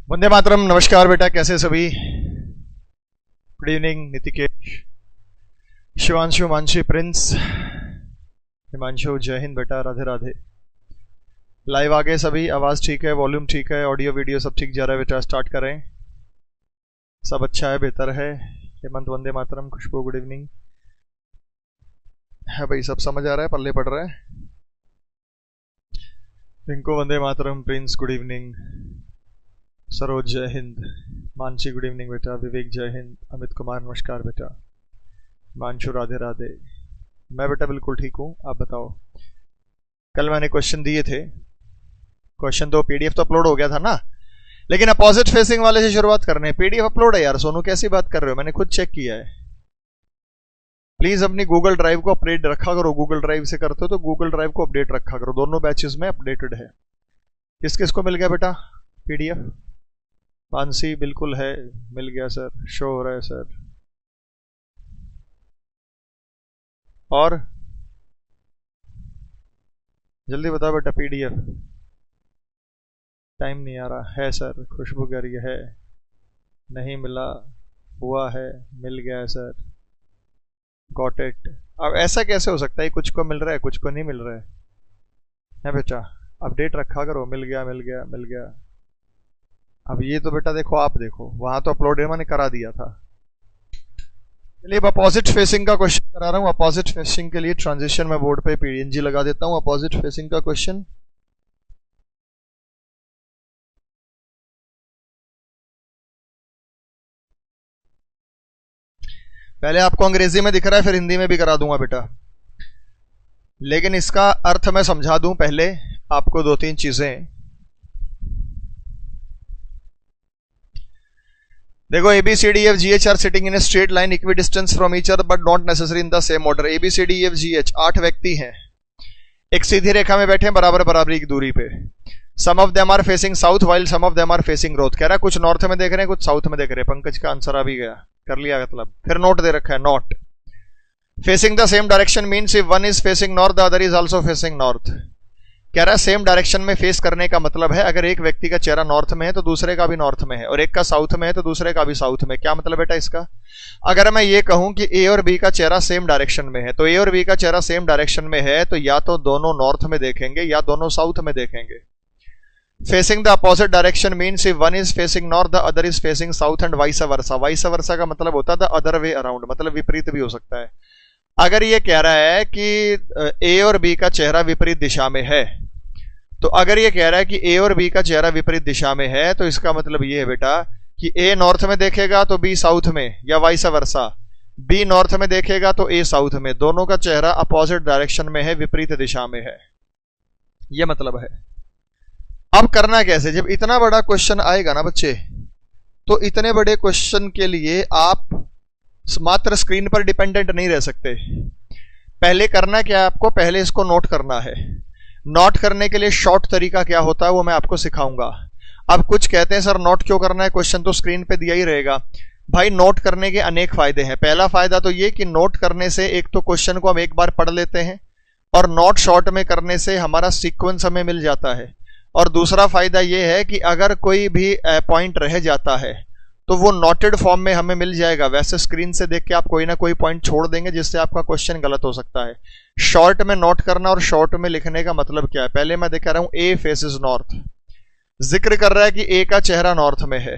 वंदे मातरम। नमस्कार बेटा, कैसे सभी? Good evening Nitikesh, Shivanshu, Mansi, Prince, Himanshu. जय हिंद बेटा, राधे राधे। लाइव आ गए सभी? आवाज ठीक है, वॉल्यूम ठीक है, ऑडियो वीडियो सब ठीक जा रहा है बेटा? स्टार्ट करें। सब अच्छा है, बेहतर है। हेमंत वंदे मातरम, खुशबू गुड इवनिंग। है भाई, सब समझ आ रहा है, पल्ले पड़ रहा है। Rinku Vande Mataram, Prince good evening, Saroj जय हिंद, मानसी गुड इवनिंग बेटा, विवेक जय हिंद, अमित कुमार नमस्कार बेटा, मानशु राधे राधे। मैं बेटा बिल्कुल ठीक हूँ, आप बताओ। कल मैंने क्वेश्चन दिए थे, क्वेश्चन तो पीडीएफ तो अपलोड हो गया था ना, लेकिन अपोजिट फेसिंग वाले से शुरुआत करने। पीडीएफ अपलोड है यार सोनू, कैसी बात कर रहे हो? मैंने खुद चेक किया है। प्लीज अपनी गूगल ड्राइव को अपडेट रखा करो। गूगल ड्राइव से करते हो तो गूगल ड्राइव को अपडेट रखा करो, दोनों बैचेस में अपडेटेड है। किस किस को मिल गया बेटा पीडीएफ? मानसी बिल्कुल है, मिल गया सर, शो हो रहा है सर। और जल्दी बताओ बेटा पीडीएफ। टाइम नहीं आ रहा है सर, खुशबू कह रही है नहीं मिला, हुआ है, मिल गया है सर, गॉट इट। अब ऐसा कैसे हो सकता है, कुछ को मिल रहा है कुछ को नहीं मिल रहा है बेटा? अपडेट रखा करो, मिल गया मिल गया मिल गया। अब ये तो बेटा देखो, आप देखो वहां तो अपलोड मैंने करा दिया था। चलिए अब अपोजिट फेसिंग का क्वेश्चन करा रहा हूं। अपोजिट फेसिंग के लिए ट्रांजिशन में बोर्ड पे पीएनजी लगा देता हूं। अपोजिट फेसिंग का क्वेश्चन पहले आपको अंग्रेजी में दिख रहा है, फिर हिंदी में भी करा दूंगा बेटा, लेकिन इसका अर्थ मैं समझा दूं पहले आपको दो तीन चीजें। देखो ABCDEFGH are sitting in a straight line equidistant from each other but not necessary in the same order. ABCDEFGH 8 व्यक्ति हैं, एक सीधी रेखा में बैठे हैं बराबर बराबरी की दूरी पे। Some of them are facing south while some of them are facing north. कह रहा है कुछ नॉर्थ में देख रहे हैं कुछ साउथ में देख रहे हैं। पंकज का आंसर आ भी गया, कर लिया मतलब। फिर नोट दे रखा है, not facing the same direction means if one is facing north the other is also facing north. कह रहा है सेम डायरेक्शन में फेस करने का मतलब है अगर एक व्यक्ति का चेहरा नॉर्थ में है तो दूसरे का भी नॉर्थ में है, और एक का साउथ में है तो दूसरे का भी साउथ में। क्या मतलब बेटा इसका? अगर मैं ये कहूं कि ए और बी का चेहरा सेम डायरेक्शन में है, तो ए और बी का चेहरा सेम डायरेक्शन में है तो या तो दोनों नॉर्थ में देखेंगे या दोनों साउथ में देखेंगे। Facing the opposite direction means if one is facing north the other is facing south and vice versa. Vice versa का मतलब होता है द अदर वे अराउंड, मतलब विपरीत भी हो सकता है। अगर ये कह रहा है कि ए और बी का चेहरा विपरीत दिशा में है, तो अगर ये कह रहा है कि ए और बी का चेहरा विपरीत दिशा में है तो इसका मतलब ये है बेटा कि ए नॉर्थ में देखेगा तो बी साउथ में, या वाइस वर्सा। बी नॉर्थ में देखेगा तो ए साउथ में। दोनों का चेहरा अपोजिट डायरेक्शन में है, विपरीत दिशा में है, ये मतलब है। अब करना कैसे? जब इतना बड़ा क्वेश्चन आएगा ना बच्चे, तो इतने बड़े क्वेश्चन के लिए आप मात्र स्क्रीन पर डिपेंडेंट नहीं रह सकते। पहले करना क्या है आपको? पहले इसको नोट करना है। नोट करने के लिए शॉर्ट तरीका क्या होता है वो मैं आपको सिखाऊंगा। अब कुछ कहते हैं सर नोट क्यों करना है, क्वेश्चन तो स्क्रीन पे दिया ही रहेगा। भाई नोट करने के अनेक फायदे हैं। पहला फायदा तो ये कि नोट करने से एक तो क्वेश्चन को हम एक बार पढ़ लेते हैं, और नोट शॉर्ट में करने से हमारा सीक्वेंस हमें मिल जाता है। और दूसरा फायदा ये है कि अगर कोई भी पॉइंट रह जाता है तो वो नोटेड फॉर्म में हमें मिल जाएगा। वैसे स्क्रीन से देख के आप कोई ना कोई पॉइंट छोड़ देंगे जिससे आपका क्वेश्चन गलत हो सकता है। शॉर्ट में नोट करना और शॉर्ट में लिखने का मतलब क्या है? पहले मैं दिखा रहा हूं ए फेसेस नॉर्थ, जिक्र कर रहा है कि ए का चेहरा नॉर्थ में है।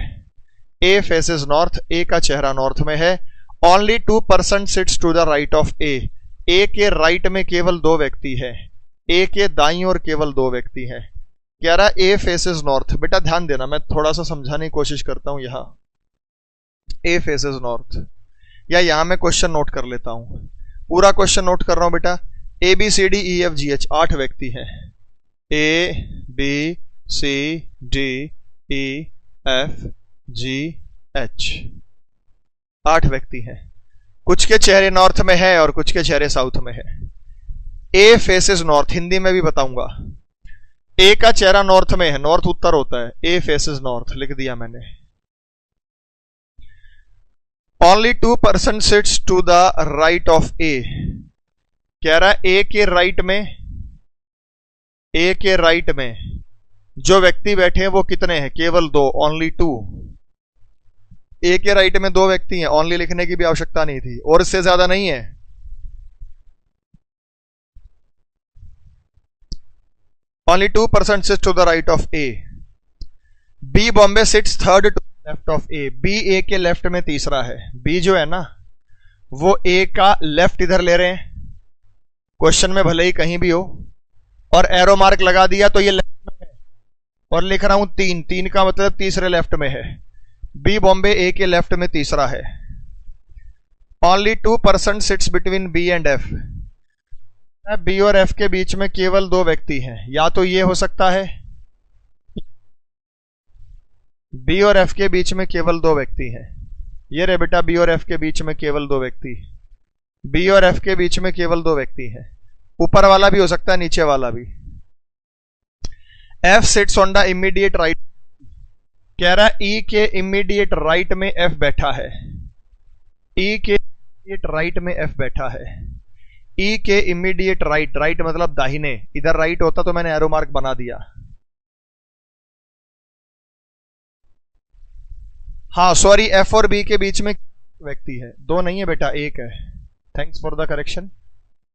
ए फेसेस नॉर्थ, ए का चेहरा नॉर्थ में है। Only 2% sits to the right of A. A के राइट में केवल 2 व्यक्ति है, ए के दाईं ओर केवल 2 व्यक्ति है। कह रहा ए फेसेस नॉर्थ। बेटा ध्यान देना, मैं थोड़ा सा समझाने की कोशिश करता हूं। यहां ए फेसेस नॉर्थ, या यहां मैं क्वेश्चन नोट कर लेता हूं, पूरा क्वेश्चन नोट कर रहा हूं बेटा। ABCDEFGH 8 व्यक्ति हैं। ABCDEFGH 8 व्यक्ति हैं। कुछ के चेहरे नॉर्थ में है और कुछ के चेहरे साउथ में है। ए फेसेस नॉर्थ, हिंदी में भी बताऊंगा। ए का चेहरा नॉर्थ में है, नॉर्थ उत्तर होता है। ए फेसेस नॉर्थ लिख दिया मैंने। Only 2% sits to the right of A। कह रहा है ए के राइट में जो व्यक्ति बैठे हैं वो कितने हैं? केवल दो, ओनली टू। ए के राइट में दो व्यक्ति हैं, ओनली लिखने की भी आवश्यकता नहीं थी, और इससे ज्यादा नहीं है। Only 2% sits to the right of A. B Bombay sits third to left of A. B A के लेफ्ट में तीसरा है। बी जो है ना वो ए का लेफ्ट इधर ले रहे हैं, क्वेश्चन में भले ही कहीं भी हो, और एरो मार्क लगा दिया तो ये लेफ्ट में है, और लिख रहा हूं 3, 3 का मतलब तीसरे लेफ्ट में है। बी बॉम्बे ए के लेफ्ट में तीसरा है। Only 2% sits between B and F. B और एफ के बीच में केवल दो व्यक्ति हैं, या तो ये हो सकता है, बी और एफ के बीच में केवल दो व्यक्ति हैं। ये रे बेटा, बी और एफ के बीच में केवल दो व्यक्ति, बी और एफ के बीच में केवल दो व्यक्ति हैं। ऊपर वाला भी हो सकता है, नीचे वाला भी। F sits on the immediate right. कह रहा ई के इमीडिएट राइट में एफ बैठा है। ई के इमीडिएट राइट में एफ बैठा है। ई के इमीडिएट राइट, राइट मतलब दाहिने, इधर राइट होता तो मैंने एरो मार्क बना दिया। हाँ सॉरी, एफ और बी के बीच में व्यक्ति है, दो नहीं है बेटा, एक है। Thanks for the correction.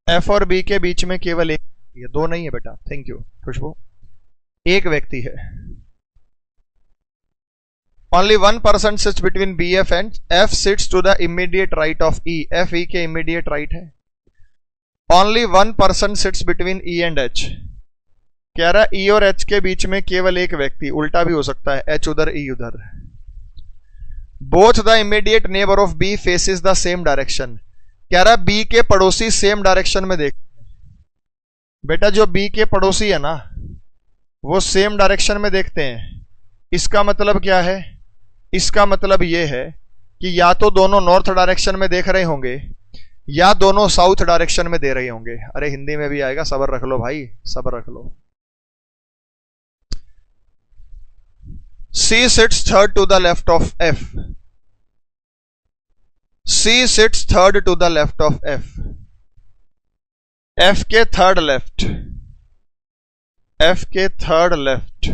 F और बी के बीच में केवल एक है, दो नहीं है बेटा। थैंक यू खुशबू, एक व्यक्ति है। Only 1% sits between B F and F sits to the immediate right of E. F E के इमीडिएट राइट है। Only 1% sits between E and H. कह रहा ई और एच के बीच में केवल एक व्यक्ति, उल्टा भी हो सकता है, एच उधर ई उधर। Both the immediate neighbour of B faces the same direction. कह रहा बी के पड़ोसी सेम डायरेक्शन में देखते हैं। बेटा जो बी के पड़ोसी है ना वो सेम डायरेक्शन में देखते हैं। इसका मतलब क्या है? इसका मतलब यह है कि या तो दोनों नॉर्थ डायरेक्शन में देख रहे होंगे या दोनों साउथ डायरेक्शन में दे रहे होंगे। अरे हिंदी में भी आएगा, सब्र रख लो भाई, सब्र रख लो। C sits third to the left of F. C sits third to the left of F. F के थर्ड लेफ्ट, F के थर्ड लेफ्ट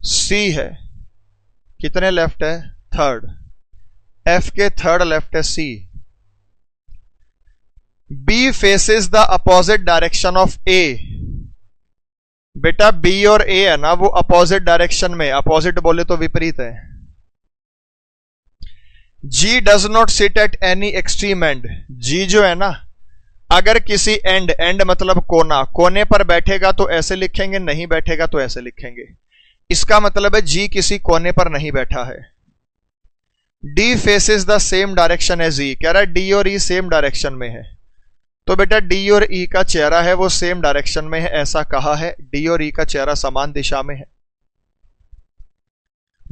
C है। कितने लेफ्ट है? थर्ड। F के थर्ड लेफ्ट है C। B faces the opposite direction of A. बेटा B और ए है ना वो अपोजिट डायरेक्शन में, अपोजिट बोले तो विपरीत है। G does not sit at any extreme end. G जो है ना अगर किसी एंड, एंड मतलब कोना, कोने पर बैठेगा तो ऐसे लिखेंगे, नहीं बैठेगा तो ऐसे लिखेंगे। इसका मतलब है जी किसी कोने पर नहीं बैठा है। D faces the same direction as E. कह रहा है डी और ई सेम डायरेक्शन में है, तो बेटा डी और ई का चेहरा है वो सेम डायरेक्शन में है, ऐसा कहा है। डी और ई का चेहरा समान दिशा में है।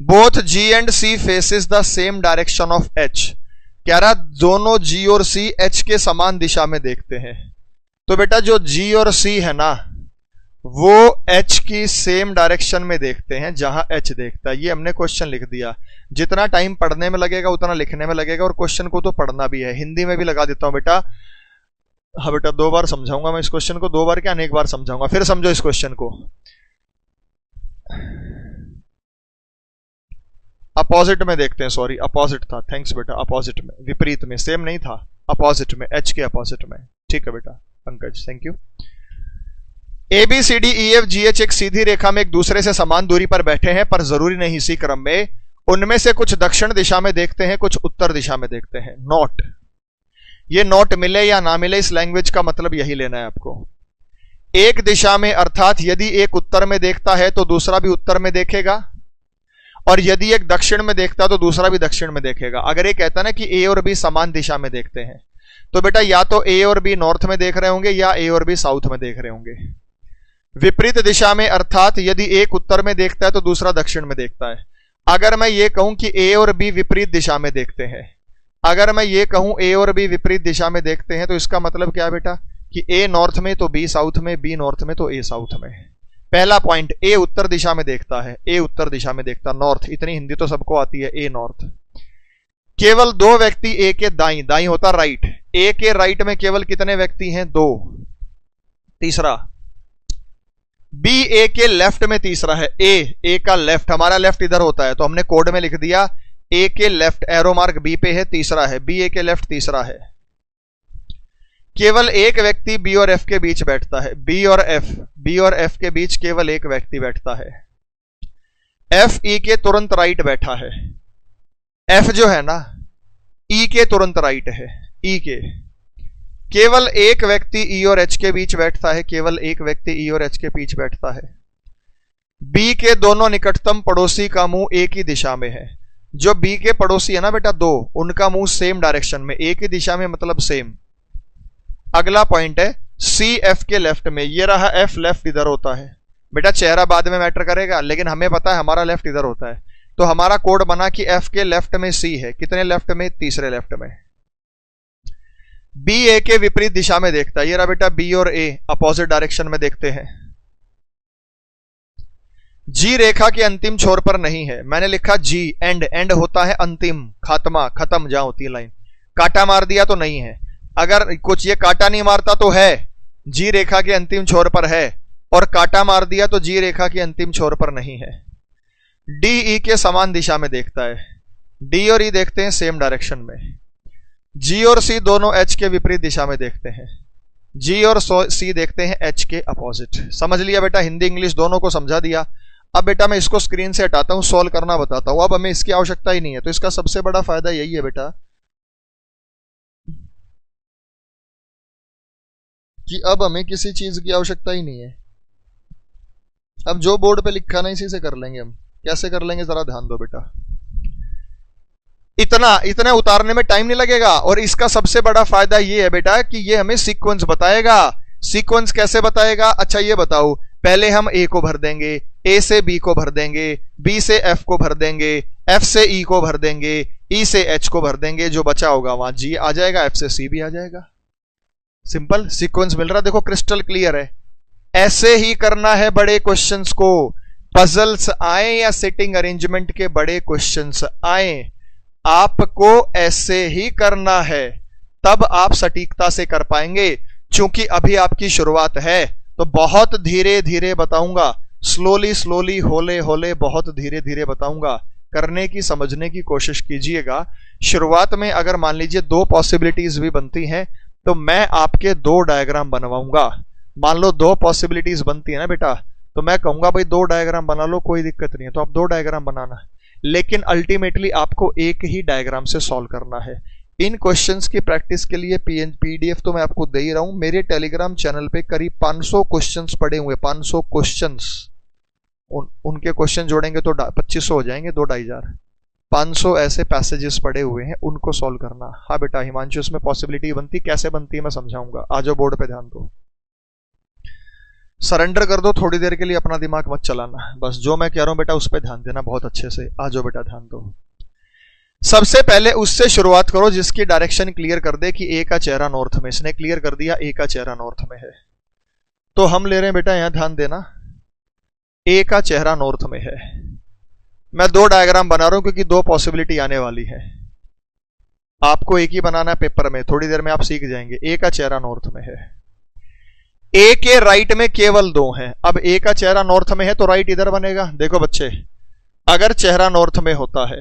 Both G and C faces the same direction of H. कह रहा दोनों जी और सी एच के समान दिशा में देखते हैं, तो बेटा जो जी और सी है ना वो एच की सेम डायरेक्शन में देखते हैं जहां एच देखता है। ये हमने क्वेश्चन लिख दिया। जितना टाइम पढ़ने में लगेगा उतना लिखने में लगेगा, और क्वेश्चन को तो पढ़ना भी है। हिंदी में भी लगा देता हूं बेटा। हाँ बेटा, 2 बार समझाऊंगा मैं इस क्वेश्चन को, 2 बार क्या, अनेक बार समझाऊंगा। फिर समझो इस क्वेश्चन को। अपोजिट में देखते हैं, सॉरी अपोजिट था, थैंक्स बेटा। अपोजिट में, विपरीत में, सेम नहीं था, अपोजिट में, एच के अपोजिट में। ठीक है बेटा Pankaj, thank you. A B C D E F G H एक सीधी रेखा में एक दूसरे से समान दूरी पर बैठे हैं, पर जरूरी नहीं इसी क्रम में। उनमें से कुछ दक्षिण दिशा में देखते हैं, कुछ उत्तर दिशा में देखते हैं। नोट, ये नोट मिले या ना मिले, इस लैंग्वेज का मतलब यही लेना है आपको। एक दिशा में अर्थात यदि एक उत्तर में देखता है तो दूसरा भी उत्तर में देखेगा, और यदि एक दक्षिण में देखता है तो दूसरा भी दक्षिण में देखेगा। अगर ये कहता ना कि ए और बी समान दिशा में देखते हैं, तो बेटा या तो ए और बी नॉर्थ में देख रहे होंगे या ए और बी साउथ में देख रहे होंगे। विपरीत दिशा में अर्थात यदि एक उत्तर में देखता है तो दूसरा दक्षिण में देखता है। अगर मैं ये कहूं कि ए और बी विपरीत दिशा में देखते हैं, अगर मैं ये कहूं ए और बी विपरीत दिशा में देखते हैं, तो इसका मतलब क्या है बेटा कि ए नॉर्थ में तो बी साउथ में, बी नॉर्थ में तो ए साउथ में। पहला पॉइंट, ए उत्तर दिशा में देखता है, ए उत्तर दिशा में देखता, नॉर्थ। इतनी हिंदी तो सबको आती है, ए नॉर्थ। केवल दो व्यक्ति ए के दाईं, दाईं होता राइट, ए के राइट में केवल कितने व्यक्ति हैं? 2। तीसरा, बी ए के लेफ्ट में तीसरा है, ए का लेफ्ट, हमारा लेफ्ट इधर होता है तो हमने कोड में लिख दिया ए के लेफ्ट, एरो मार्क बी पे है, तीसरा है, बी ए के लेफ्ट तीसरा है। केवल एक व्यक्ति बी और एफ के बीच बैठता है, बी और एफ के बीच केवल एक व्यक्ति बैठता है। एफ ई के तुरंत राइट बैठा है, एफ जो है ना ई के तुरंत राइट है, ई के। केवल एक व्यक्ति ई और एच के बीच बैठता है, केवल एक व्यक्ति ई और एच के बीच बैठता है। बी के दोनों निकटतम पड़ोसी का मुंह एक ही दिशा में है। जो बी के पड़ोसी है ना बेटा दो, उनका मुंह सेम डायरेक्शन में, एक ही दिशा में मतलब सेम। अगला पॉइंट है सी एफ के लेफ्ट में, ये रहा एफ, लेफ्ट इधर होता है। बेटा चेहरा बाद में मैटर करेगा, लेकिन हमें पता है हमारा लेफ्ट इधर होता है, तो हमारा कोड बना कि एफ के लेफ्ट में सी है। कितने लेफ्ट में? तीसरे लेफ्ट में। बी ए के विपरीत दिशा में देखता है, ये रहा बेटा बी और ए अपोजिट डायरेक्शन में देखते हैं। जी रेखा के अंतिम छोर पर नहीं है, मैंने लिखा जी, एंड होता है अंतिम, खात्मा, खत्म जहां होती है लाइन। काटा मार दिया तो नहीं है, अगर कुछ ये काटा नहीं मारता तो है, जी रेखा के अंतिम छोर पर है, और काटा मार दिया तो जी रेखा के अंतिम छोर पर नहीं है। डी ई के समान दिशा में देखता है, डी और ई देखते हैं सेम डायरेक्शन में। जी और सी दोनों एच के विपरीत दिशा में देखते हैं, जी और सी देखते हैं एच के अपोजिट। समझ लिया बेटा, हिंदी इंग्लिश दोनों को समझा दिया। अब बेटा मैं इसको स्क्रीन से हटाता हूं, सॉल्व करना बताता हूं। अब हमें इसकी आवश्यकता ही नहीं है, तो इसका सबसे बड़ा फायदा यही है बेटा कि अब हमें किसी चीज की आवश्यकता ही नहीं है। अब जो बोर्ड पे लिखा ना इसी से कर लेंगे हम। कैसे कर लेंगे जरा ध्यान दो बेटा, इतना उतारने में टाइम नहीं लगेगा। और इसका सबसे बड़ा फायदा ये है बेटा कि ये हमें सीक्वेंस बताएगा। सीक्वेंस कैसे बताएगा? अच्छा ये बताओ, पहले हम ए को भर देंगे, ए से बी को भर देंगे, बी से एफ को भर देंगे, एफ से ई को भर देंगे, ई से एच को भर देंगे, जो बचा होगा वहां जी आ जाएगा, एफ से सी भी आ जाएगा। सिंपल सीक्वेंस मिल रहा, देखो क्रिस्टल क्लियर है। ऐसे ही करना है बड़े क्वेश्चंस को, पजल्स आए या सेटिंग अरेंजमेंट के बड़े क्वेश्चंस आए, आपको ऐसे ही करना है, तब आप सटीकता से कर पाएंगे। चूंकि अभी आपकी शुरुआत है तो बहुत धीरे धीरे बताऊंगा, स्लोली होले होले बहुत धीरे धीरे बताऊंगा। करने की, समझने की कोशिश कीजिएगा। शुरुआत में अगर मान लीजिए दो पॉसिबिलिटीज भी बनती हैं तो मैं आपके दो डायग्राम बनवाऊंगा। मान लो दो पॉसिबिलिटीज बनती है ना बेटा, तो मैं कहूंगा भाई दो डायग्राम बना लो, कोई दिक्कत नहीं है, तो आप दो डायग्राम बनाना। लेकिन अल्टीमेटली आपको एक ही डायग्राम से सॉल्व करना है। इन क्वेश्चंस की प्रैक्टिस के लिए पीडीएफ तो मैं आपको दे ही रहा हूं। मेरे टेलीग्राम चैनल पे करीब 500 क्वेश्चंस पड़े हुए, 500 क्वेश्चंस। उनके क्वेश्चन जोड़ेंगे तो 2500 हो जाएंगे, 2-2500। 500 ऐसे पैसेजेस पड़े हुए हैं, उनको सॉल्व करना। हाँ बेटा हिमांशु, इसमें पॉसिबिलिटी बनती, कैसे बनती है मैं समझाऊंगा। आ जाओ बोर्ड पे ध्यान दो, सरेंडर कर दो थोड़ी देर के लिए, अपना दिमाग मत चलाना, बस जो मैं कह रहा हूं बेटा उस पर ध्यान देना बहुत अच्छे से। आ जाओ बेटा ध्यान दो। सबसे पहले उससे शुरुआत करो जिसकी डायरेक्शन क्लियर कर दे कि ए का चेहरा नॉर्थ में, इसने क्लियर कर दिया ए का चेहरा नॉर्थ में है, तो हम ले रहे हैं बेटा, यहां ध्यान देना, ए का चेहरा नॉर्थ में है। मैं दो डायग्राम बना रहा हूं क्योंकि दो पॉसिबिलिटी आने वाली है। आपको एक ही बनाना है पेपर में, थोड़ी देर में आप सीख जाएंगे। ए का चेहरा नॉर्थ में है, ए के राइट में केवल दो हैं। अब ए का चेहरा नॉर्थ में है तो राइट इधर बनेगा। देखो बच्चे, अगर चेहरा नॉर्थ में होता है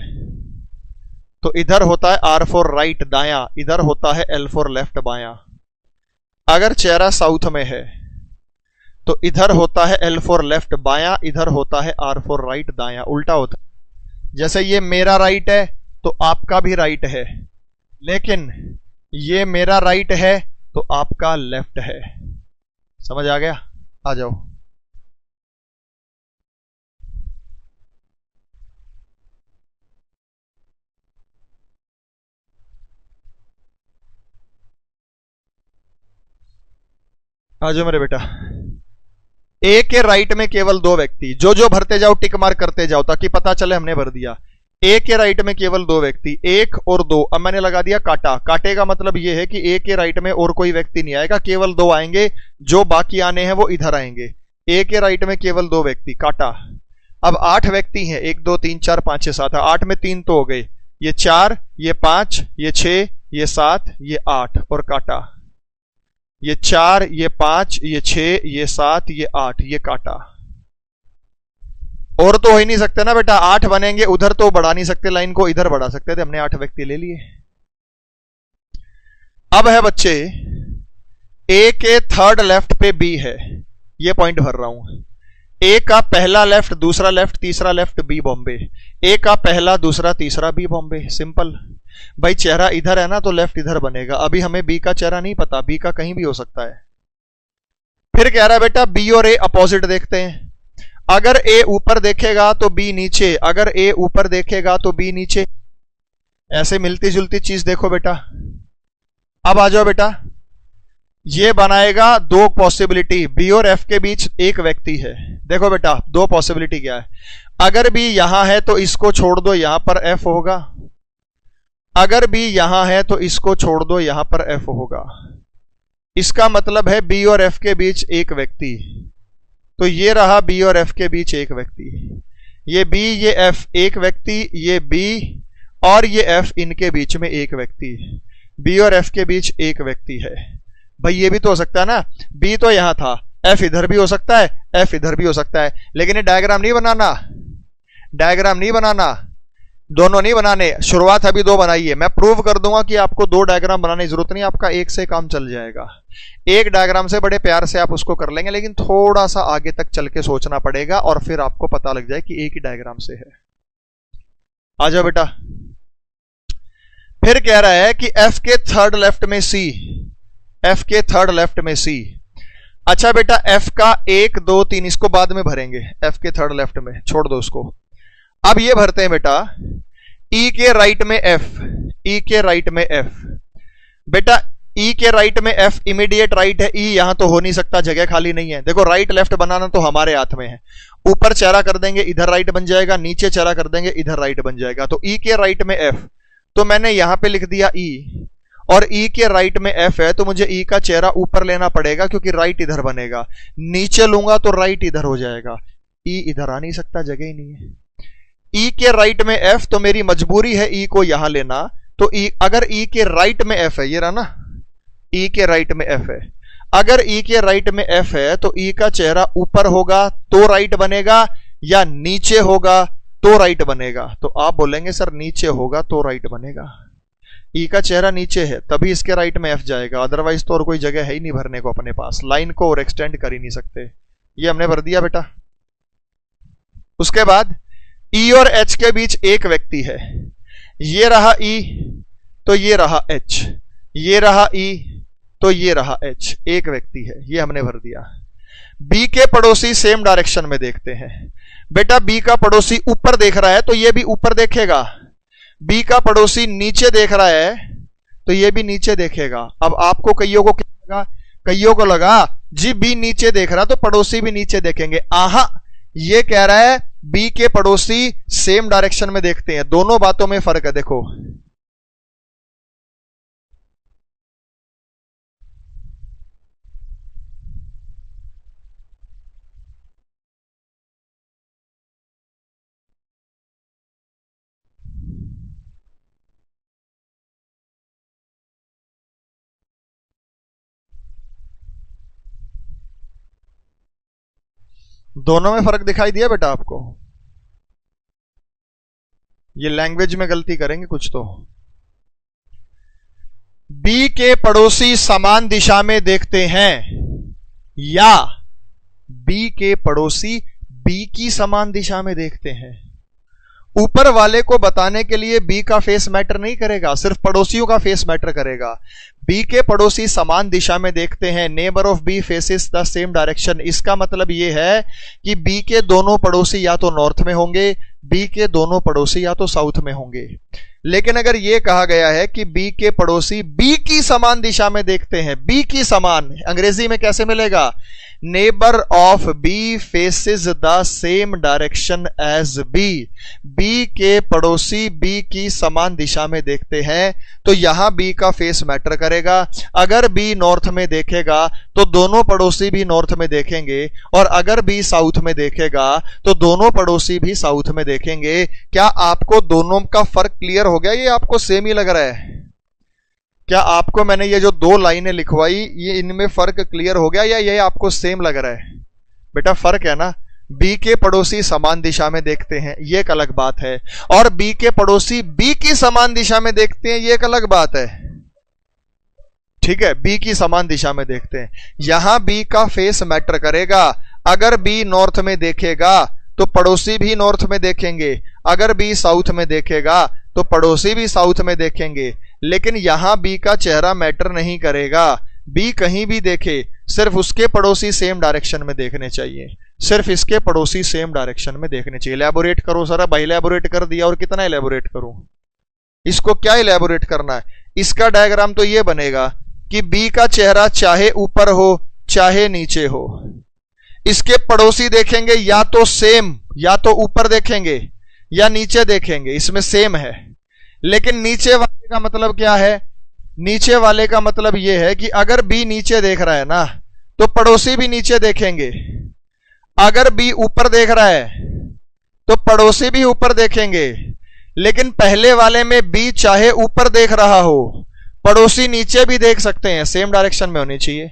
तो इधर होता है आर फॉर राइट दायां, इधर होता है एल फॉर लेफ्ट बायां। अगर चेहरा साउथ में है तो इधर होता है एल फॉर लेफ्ट बायां, इधर होता है आर फॉर राइट दायां, उल्टा होता है। जैसे ये मेरा राइट है तो आपका भी राइट है, लेकिन ये मेरा राइट है तो आपका लेफ्ट है। समझ आ गया? आ जाओ। आ जाओ मेरे बेटा। ए के राइट में केवल दो व्यक्ति, जो भरते जाओ टिक मार्क करते जाओ ताकि पता चले हमने भर दिया। ए के राइट में केवल दो व्यक्ति, एक और दो। अब मैंने लगा दिया काटा। काटे का मतलब यह है कि ए के राइट में और कोई व्यक्ति नहीं आएगा, केवल दो आएंगे, जो बाकी आने हैं वो इधर आएंगे। ए के राइट में केवल दो व्यक्ति, काटा। अब 8 व्यक्ति हैं, 1 2 3 4 5 6 7। 8 में 3 तो हो गए, ये 4, ये 5, ये 6, ये 7, ये 8, और काटा। ये 4, ये 5, ये 6, ये 7, ये 8, ये काटा। और तो हो ही नहीं सकते ना बेटा, 8 बनेंगे, उधर तो बढ़ा नहीं सकते लाइन को, इधर बढ़ा सकते थे, हमने 8 व्यक्ति ले लिए। अब है बच्चे, ए के थर्ड लेफ्ट पे बी है, ये पॉइंट भर रहा हूं। ए का पहला लेफ्ट, दूसरा लेफ्ट, तीसरा लेफ्ट, बी बॉम्बे। ए का पहला, दूसरा, तीसरा, बी बॉम्बे। सिंपल भाई, चेहरा इधर है ना तो लेफ्ट इधर बनेगा। अभी हमें बी का चेहरा नहीं पता, बी का कहीं भी हो सकता है। फिर कह रहा है बेटा बी और ए अपोजिट देखते हैं। अगर ए ऊपर देखेगा तो बी नीचे, अगर ए ऊपर देखेगा तो बी नीचे। ऐसे मिलती जुलती चीज देखो बेटा। अब आ जाओ बेटा, ये बनाएगा दो पॉसिबिलिटी, बी और एफ के बीच एक व्यक्ति है। देखो बेटा दो पॉसिबिलिटी क्या है, अगर बी यहां है तो इसको छोड़ दो, यहां पर एफ होगा। अगर बी यहां है तो इसको छोड़ दो, यहां पर एफ होगा। इसका मतलब है बी और एफ के बीच एक व्यक्ति। तो ये रहा बी और एफ के बीच एक व्यक्ति, ये बी ये एफ एक व्यक्ति, ये बी और ये एफ इनके बीच में एक व्यक्ति। बी और एफ के बीच एक व्यक्ति है। भाई ये भी तो हो सकता है ना, बी तो यहां था, एफ इधर भी हो सकता है, एफ इधर भी हो सकता है। लेकिन ये डायग्राम नहीं बनाना, डायग्राम नहीं बनाना, दोनों नहीं बनाने। शुरुआत अभी दो बनाइए, मैं प्रूव कर दूंगा कि आपको दो डायग्राम बनाने की जरूरत नहीं, आपका एक से काम चल जाएगा। एक डायग्राम से बड़े प्यार से आप उसको कर लेंगे, लेकिन थोड़ा सा आगे तक चल के सोचना पड़ेगा और फिर आपको पता लग जाए कि एक ही डायग्राम से है। आ जाओ बेटा। फिर कह रहा है कि एफ के थर्ड लेफ्ट में सी, एफ के थर्ड लेफ्ट में सी। अच्छा बेटा एफ का 1 2 3 इसको बाद में भरेंगे, एफ के थर्ड लेफ्ट में छोड़ दो उसको। अब ये भरते हैं बेटा ई के राइट में एफ, ई के राइट में एफ। बेटा ई के राइट में एफ इमीडिएट राइट है, ई यहां तो हो नहीं सकता, जगह खाली नहीं है। देखो राइट लेफ्ट बनाना तो हमारे हाथ में है, ऊपर चेहरा कर देंगे इधर राइट बन जाएगा, नीचे चेहरा कर देंगे इधर राइट बन जाएगा। तो ई के राइट में एफ, तो मैंने यहां पे लिख दिया ई, और ई के राइट में एफ है तो मुझे ई का चेहरा ऊपर लेना पड़ेगा क्योंकि राइट इधर बनेगा। नीचे लूंगा तो राइट इधर हो जाएगा, ई इधर आ नहीं सकता, जगह ही नहीं है। ई के राइट में एफ तो मेरी मजबूरी है ई को यहां लेना। तो ई, अगर ई के राइट में एफ है, ये रहा ना, ई के राइट में एफ है, अगर ई के राइट में एफ है तो ई का चेहरा ऊपर होगा तो राइट बनेगा, या नीचे होगा तो राइट बनेगा। तो आप बोलेंगे सर नीचे होगा तो राइट बनेगा, ई का चेहरा नीचे है तभी इसके राइट में एफ जाएगा, अदरवाइज तो और कोई जगह है ही नहीं भरने को अपने पास, लाइन को और एक्सटेंड कर ही नहीं सकते। ये हमने भर दिया बेटा। उसके बाद ई और एच के बीच एक व्यक्ति है, ये रहा ई तो ये रहा एच, ये रहा ई तो ये रहा एच, एक व्यक्ति है, ये हमने भर दिया। बी के पड़ोसी सेम डायरेक्शन में देखते हैं। बेटा बी का पड़ोसी ऊपर देख रहा है तो ये भी ऊपर देखेगा, बी का पड़ोसी नीचे देख रहा है तो ये भी नीचे देखेगा। अब आपको कईयों को क्या लगा, कईयों को लगा जी बी नीचे देख रहा तो पड़ोसी भी नीचे देखेंगे। आहा, ये कह रहा है बी के पड़ोसी सेम डायरेक्शन में देखते हैं, दोनों बातों में फर्क है। देखो दोनों में फर्क दिखाई दिया बेटा आपको, ये लैंग्वेज में गलती करेंगे कुछ तो। बी के पड़ोसी समान दिशा में देखते हैं या बी के पड़ोसी बी की समान दिशा में देखते हैं। ऊपर वाले को बताने के लिए बी का फेस मैटर नहीं करेगा, सिर्फ पड़ोसियों का फेस मैटर करेगा। बी के पड़ोसी समान दिशा में देखते हैं, neighbour of B faces the same direction. इसका मतलब यह है कि बी के दोनों पड़ोसी या तो नॉर्थ में होंगे, बी के दोनों पड़ोसी या तो साउथ में होंगे। लेकिन अगर यह कहा गया है कि बी के पड़ोसी बी की समान दिशा में देखते हैं, बी की समान अंग्रेजी में कैसे मिलेगा, neighbour of B faces the same direction as B. B के पड़ोसी बी की समान दिशा में देखते हैं तो यहां बी का फेस मैटर करेगा। अगर बी नॉर्थ में देखेगा तो दोनों पड़ोसी भी नॉर्थ में देखेंगे, और अगर बी साउथ में देखेगा तो दोनों पड़ोसी भी साउथ में देखेंगे। क्या आपको दोनों का फर्क क्लियर हो गया, ये आपको सेम ही लग रहा है? क्या आपको मैंने ये जो दो लाइनें लिखवाई, ये इनमें फर्क क्लियर हो गया या ये आपको सेम लग रहा है? बेटा फर्क है ना। बी के पड़ोसी समान दिशा में देखते हैं, ये एक अलग बात है, और बी के पड़ोसी बी की समान दिशा में देखते हैं, ये एक अलग बात है। ठीक है, बी की समान दिशा में देखते हैं। यहां बी का फेस मैटर करेगा। अगर बी नॉर्थ में देखेगा तो पड़ोसी भी नॉर्थ में देखेंगे, अगर बी साउथ में देखेगा तो पड़ोसी भी साउथ में देखेंगे। लेकिन यहां बी का चेहरा मैटर नहीं करेगा। बी कहीं भी देखे, सिर्फ उसके पड़ोसी सेम डायरेक्शन में देखने चाहिए, सिर्फ इसके पड़ोसी सेम डायरेक्शन में देखने चाहिए। इलैबोरेट करो सर। भाई इलैबोरेट कर दिया, और कितना इलैबोरेट करूं? इसको क्या इलैबोरेट करना है? इसका डायग्राम तो ये बनेगा कि बी का चेहरा चाहे ऊपर हो चाहे नीचे हो, इसके पड़ोसी देखेंगे या तो सेम, या तो ऊपर देखेंगे या नीचे देखेंगे, इसमें सेम है। लेकिन नीचे वाले का मतलब क्या है? नीचे वाले का मतलब यह है कि अगर बी नीचे देख रहा है ना, तो पड़ोसी भी नीचे देखेंगे। अगर बी ऊपर देख रहा है तो पड़ोसी भी ऊपर देखेंगे। लेकिन पहले वाले में बी चाहे ऊपर देख रहा हो, पड़ोसी नीचे भी देख सकते हैं, सेम डायरेक्शन में होनी चाहिए।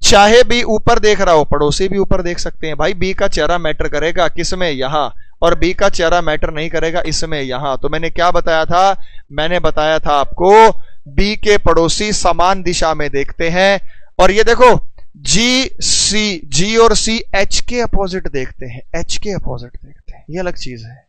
चाहे बी ऊपर देख रहा हो, पड़ोसी भी ऊपर देख सकते हैं। भाई बी का चेहरा मैटर करेगा किसमें? यहां। और बी का चेहरा मैटर नहीं करेगा इसमें, यहां। तो मैंने क्या बताया था? मैंने बताया था आपको बी के पड़ोसी समान दिशा में देखते हैं। और ये देखो जी और सी एच के अपोजिट देखते हैं, एच के अपोजिट देखते हैं, ये अलग चीज है।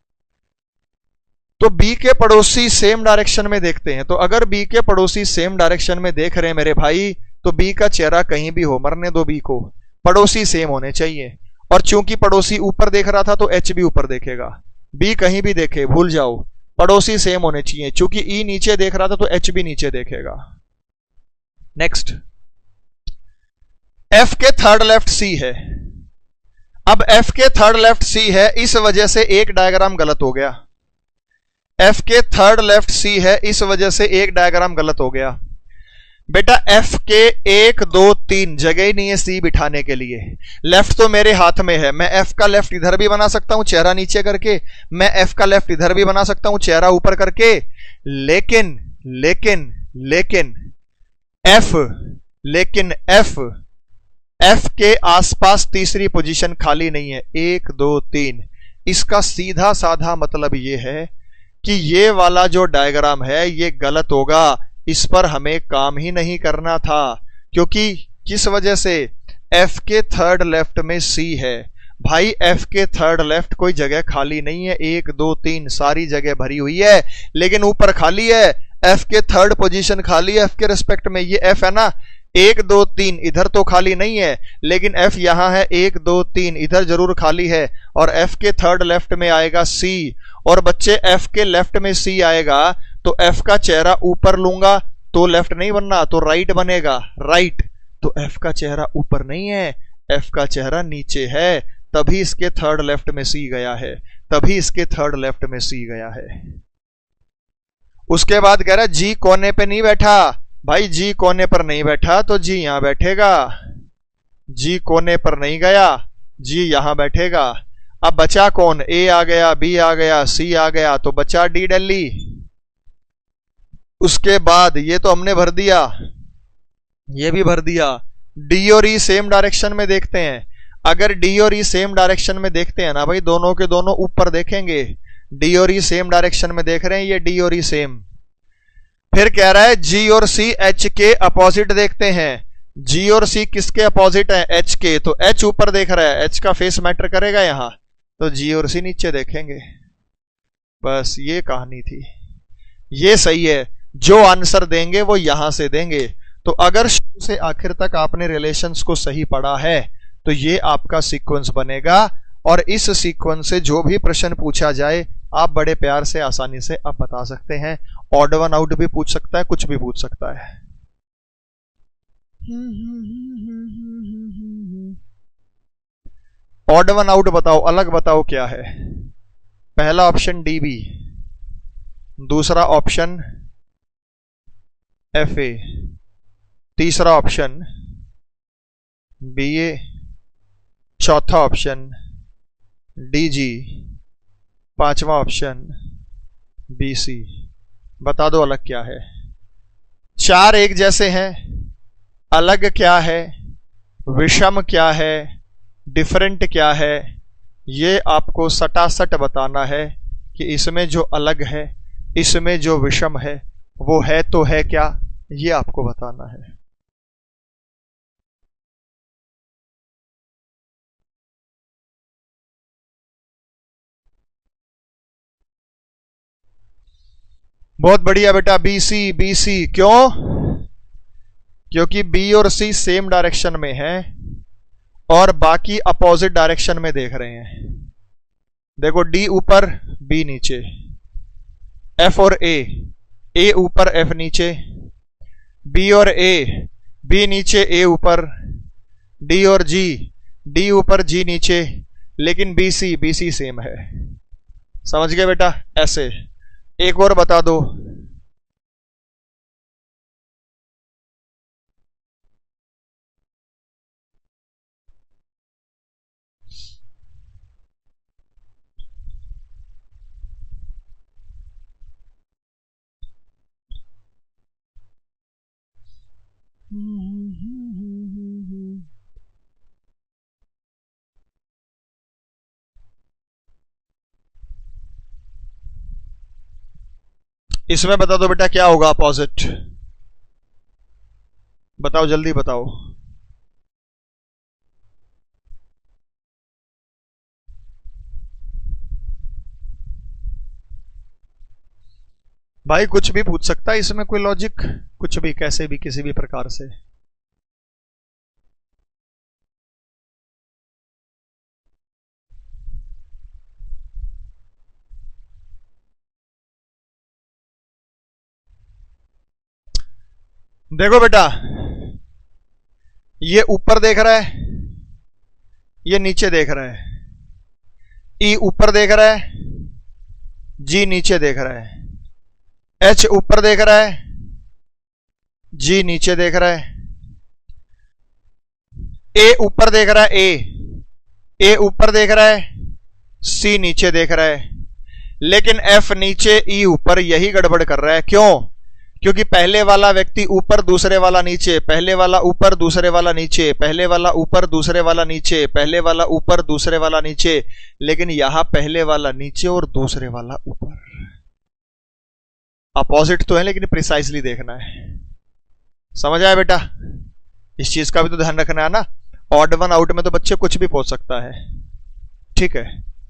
तो बी के पड़ोसी सेम डायरेक्शन में देखते हैं। तो अगर बी के पड़ोसी सेम डायरेक्शन में देख रहे हैं मेरे भाई, तो बी का चेहरा कहीं भी हो, मरने दो बी को, पड़ोसी सेम होने चाहिए। और चूंकि पड़ोसी ऊपर देख रहा था तो एच भी ऊपर देखेगा। बी कहीं भी देखे भूल जाओ, पड़ोसी सेम होने चाहिए। चूंकि ई नीचे देख रहा था तो एच भी नीचे देखेगा। नेक्स्ट, एफ के थर्ड लेफ्ट सी है। अब एफ के थर्ड लेफ्ट सी है, इस वजह से एक डायग्राम गलत हो गया। एफ के थर्ड लेफ्ट सी है, इस वजह से एक डायग्राम गलत हो गया। बेटा एफ के 1 2 3 जगह ही नहीं है सी बिठाने के लिए। लेफ्ट तो मेरे हाथ में है, मैं एफ का लेफ्ट इधर भी बना सकता हूं चेहरा नीचे करके, मैं एफ का लेफ्ट इधर भी बना सकता हूं चेहरा ऊपर करके। लेकिन लेकिन लेकिन एफ के आसपास तीसरी पोजीशन खाली नहीं है। 1 2 3। इसका सीधा साधा मतलब यह है कि ये वाला जो डायग्राम है ये गलत होगा, इस पर हमें काम ही नहीं करना था। क्योंकि किस वजह से? एफ के थर्ड लेफ्ट में सी है। भाई एफ के थर्ड लेफ्ट कोई जगह खाली नहीं है, 1 2 3 सारी जगह भरी हुई है, लेकिन ऊपर खाली है। एफ के थर्ड पोजीशन खाली है एफ के रिस्पेक्ट में। ये एफ है ना, 1 2 3 इधर तो खाली नहीं है, लेकिन एफ यहां है, 1 2 3 इधर जरूर खाली है। और एफ के थर्ड लेफ्ट में आएगा सी। और बच्चे एफ के लेफ्ट में सी आएगा तो एफ का चेहरा ऊपर लूंगा तो लेफ्ट नहीं बनना, तो राइट बनेगा, राइट। तो एफ का चेहरा ऊपर नहीं है, एफ का चेहरा नीचे है, तभी इसके थर्ड लेफ्ट में सी गया है, तभी इसके थर्ड लेफ्ट में सी गया है। उसके बाद कह रहा है जी कोने पे नहीं बैठा। भाई जी कोने पर नहीं बैठा तो जी यहां बैठेगा। जी कोने पर नहीं गया, जी यहां बैठेगा। अब बचा कौन? ए आ गया, बी आ गया, सी आ गया, तो बचा डी दिल्ली। उसके बाद ये तो हमने भर दिया, ये भी भर दिया। डी और ई सेम डायरेक्शन में देखते हैं। अगर डी और ई सेम डायरेक्शन में देखते हैं ना भाई, दोनों के दोनों ऊपर देखेंगे। डी और ई सेम डायरेक्शन में देख रहे हैं, ये डी और ई सेम। फिर कह रहा है जी और सी एच के अपोजिट देखते हैं। जी और सी किसके अपोजिट है? एच के। तो एच ऊपर देख रहा है, एच का फेस मैटर करेगा यहां, तो जी और सी नीचे देखेंगे। बस ये कहानी थी, ये सही है। जो आंसर देंगे वो यहां से देंगे। तो अगर शुरू से आखिर तक आपने रिलेशंस को सही पढ़ा है तो ये आपका सीक्वेंस बनेगा। और इस सीक्वेंस से जो भी प्रश्न पूछा जाए आप बड़े प्यार से आसानी से आप बता सकते हैं। ऑड वन आउट भी पूछ सकता है, कुछ भी पूछ सकता है। ऑड वन आउट बताओ, अलग बताओ क्या है? पहला ऑप्शन डीबी, दूसरा ऑप्शन एफए, तीसरा ऑप्शन बीए, चौथा ऑप्शन डीजी, पांचवा ऑप्शन बीसी। बता दो अलग क्या है? चार एक जैसे हैं, अलग क्या है, विषम क्या है, डिफरेंट क्या है, ये आपको सटासट बताना है कि इसमें जो अलग है, इसमें जो विषम है, वो है तो है क्या, ये आपको बताना है। बहुत बढ़िया बेटा, बी सी, बी सी क्यों? क्योंकि बी और सी सेम डायरेक्शन में है और बाकी अपोजिट डायरेक्शन में देख रहे हैं। देखो, डी ऊपर बी नीचे, एफ और ए ऊपर एफ नीचे, बी और ए, बी नीचे ए ऊपर, डी और जी, डी ऊपर जी नीचे, लेकिन बी सी सेम है। समझ गए बेटा? ऐसे एक और बता दो। इसमें बता दो बेटा क्या होगा अपोजिट, बताओ जल्दी बताओ। भाई कुछ भी पूछ सकता है इसमें, कोई लॉजिक, कुछ भी, कैसे भी, किसी भी प्रकार से। देखो बेटा, ये ऊपर देख रहा है, ये नीचे देख रहा है, ई ऊपर देख रहा है, जी नीचे देख रहा है, एच ऊपर देख रहा है, जी नीचे देख रहा है, ए ऊपर देख रहा है, ए ऊपर देख रहा है, सी नीचे देख रहा है, लेकिन एफ नीचे ई ऊपर, यही गड़बड़ कर रहा है। क्यों? क्योंकि पहले वाला व्यक्ति ऊपर, दूसरे वाला नीचे, पहले वाला ऊपर, दूसरे वाला नीचे, पहले वाला ऊपर, दूसरे वाला नीचे, पहले वाला ऊपर, दूसरे वाला नीचे, लेकिन यहां पहले वाला नीचे और दूसरे वाला ऊपर। अपोजिट तो है लेकिन प्रिसाइसली देखना है। समझ आया बेटा? इस चीज का भी तो ध्यान रखना है ना। ऑड वन आउट में तो बच्चे कुछ भी पूछ सकता है, ठीक है।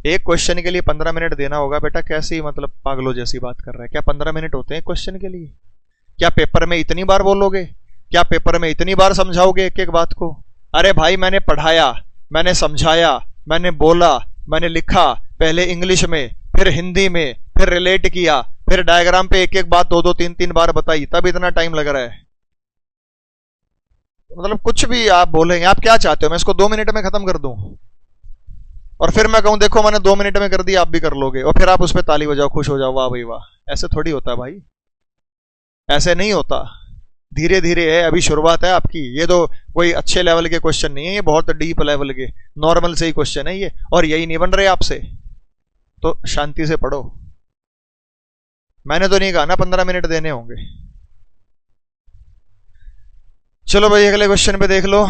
एक क्वेश्चन के लिए 15 मिनट देना होगा बेटा, कैसे ही मतलब पागलों जैसी बात कर रहा है। क्या 15 मिनट होते हैं क्वेश्चन के लिए? क्या पेपर में इतनी बार बोलोगे? क्या पेपर में इतनी बार समझाओगे एक एक बात को? अरे भाई, मैंने पढ़ाया, मैंने समझाया, मैंने बोला, मैंने लिखा, पहले इंग्लिश में, फिर हिंदी में, फिर रिलेट किया, फिर डायग्राम पे एक एक बात दो दो तीन तीन बार बताई, तब इतना टाइम लग रहा है। मतलब कुछ भी आप बोलेंगे। आप क्या चाहते हो, मैं इसको 2 मिनट में खत्म कर दूं और फिर मैं कहूं देखो मैंने 2 मिनट में कर दिया, आप भी कर लोगे, और फिर आप उस पर ताली बजाओ, खुश हो जाओ, वाह भाई वाह। ऐसे थोड़ी होता भाई, ऐसे नहीं होता। धीरे धीरे है, अभी शुरुआत है आपकी। ये तो कोई अच्छे लेवल के क्वेश्चन नहीं है, ये बहुत डीप लेवल के नॉर्मल से ही क्वेश्चन है ये, और यही नहीं बन रहे आपसे, तो शांति से पढ़ो। मैंने तो नहीं कहा ना 15 मिनट देने होंगे। चलो भाई अगले क्वेश्चन पे देख लो।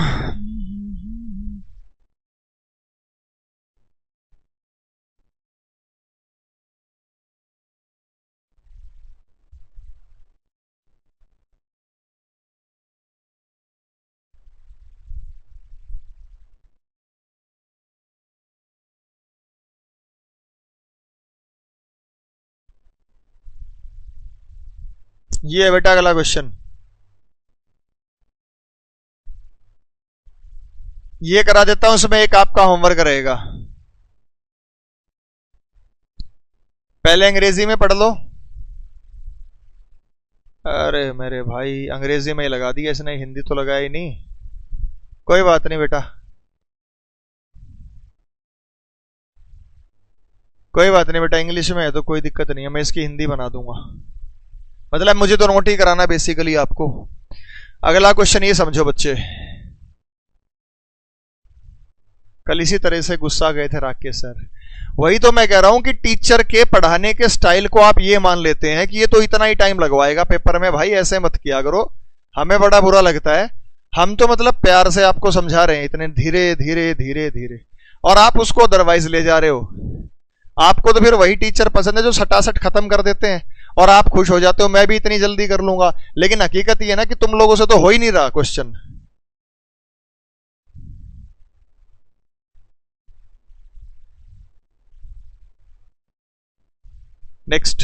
ये है बेटा अगला क्वेश्चन, ये करा देता हूं, उसमें एक आपका होमवर्क रहेगा। पहले अंग्रेजी में पढ़ लो। अरे मेरे भाई, अंग्रेजी में ही लगा दिया इसने, हिंदी तो लगाया ही नहीं। कोई बात नहीं बेटा, कोई बात नहीं बेटा, इंग्लिश में है तो कोई दिक्कत नहीं है, मैं इसकी हिंदी बना दूंगा। मतलब मुझे तो नोट ही कराना बेसिकली आपको। अगला क्वेश्चन ये समझो बच्चे, कल इसी तरह से गुस्सा गए थे राकेश सर। वही तो मैं कह रहा हूं कि टीचर के पढ़ाने के स्टाइल को आप ये मान लेते हैं कि ये तो इतना ही टाइम लगवाएगा पेपर में। भाई ऐसे मत किया करो, हमें बड़ा बुरा लगता है। हम तो मतलब प्यार से आपको समझा रहे हैं, इतने धीरे धीरे धीरे धीरे, और आप उसको अदरवाइज ले जा रहे हो। आपको तो फिर वही टीचर पसंद है जो सटासट खत्म कर देते हैं और आप खुश हो जाते हो, मैं भी इतनी जल्दी कर लूंगा। लेकिन हकीकत ये ना कि तुम लोगों से तो हो ही नहीं रहा question. Next,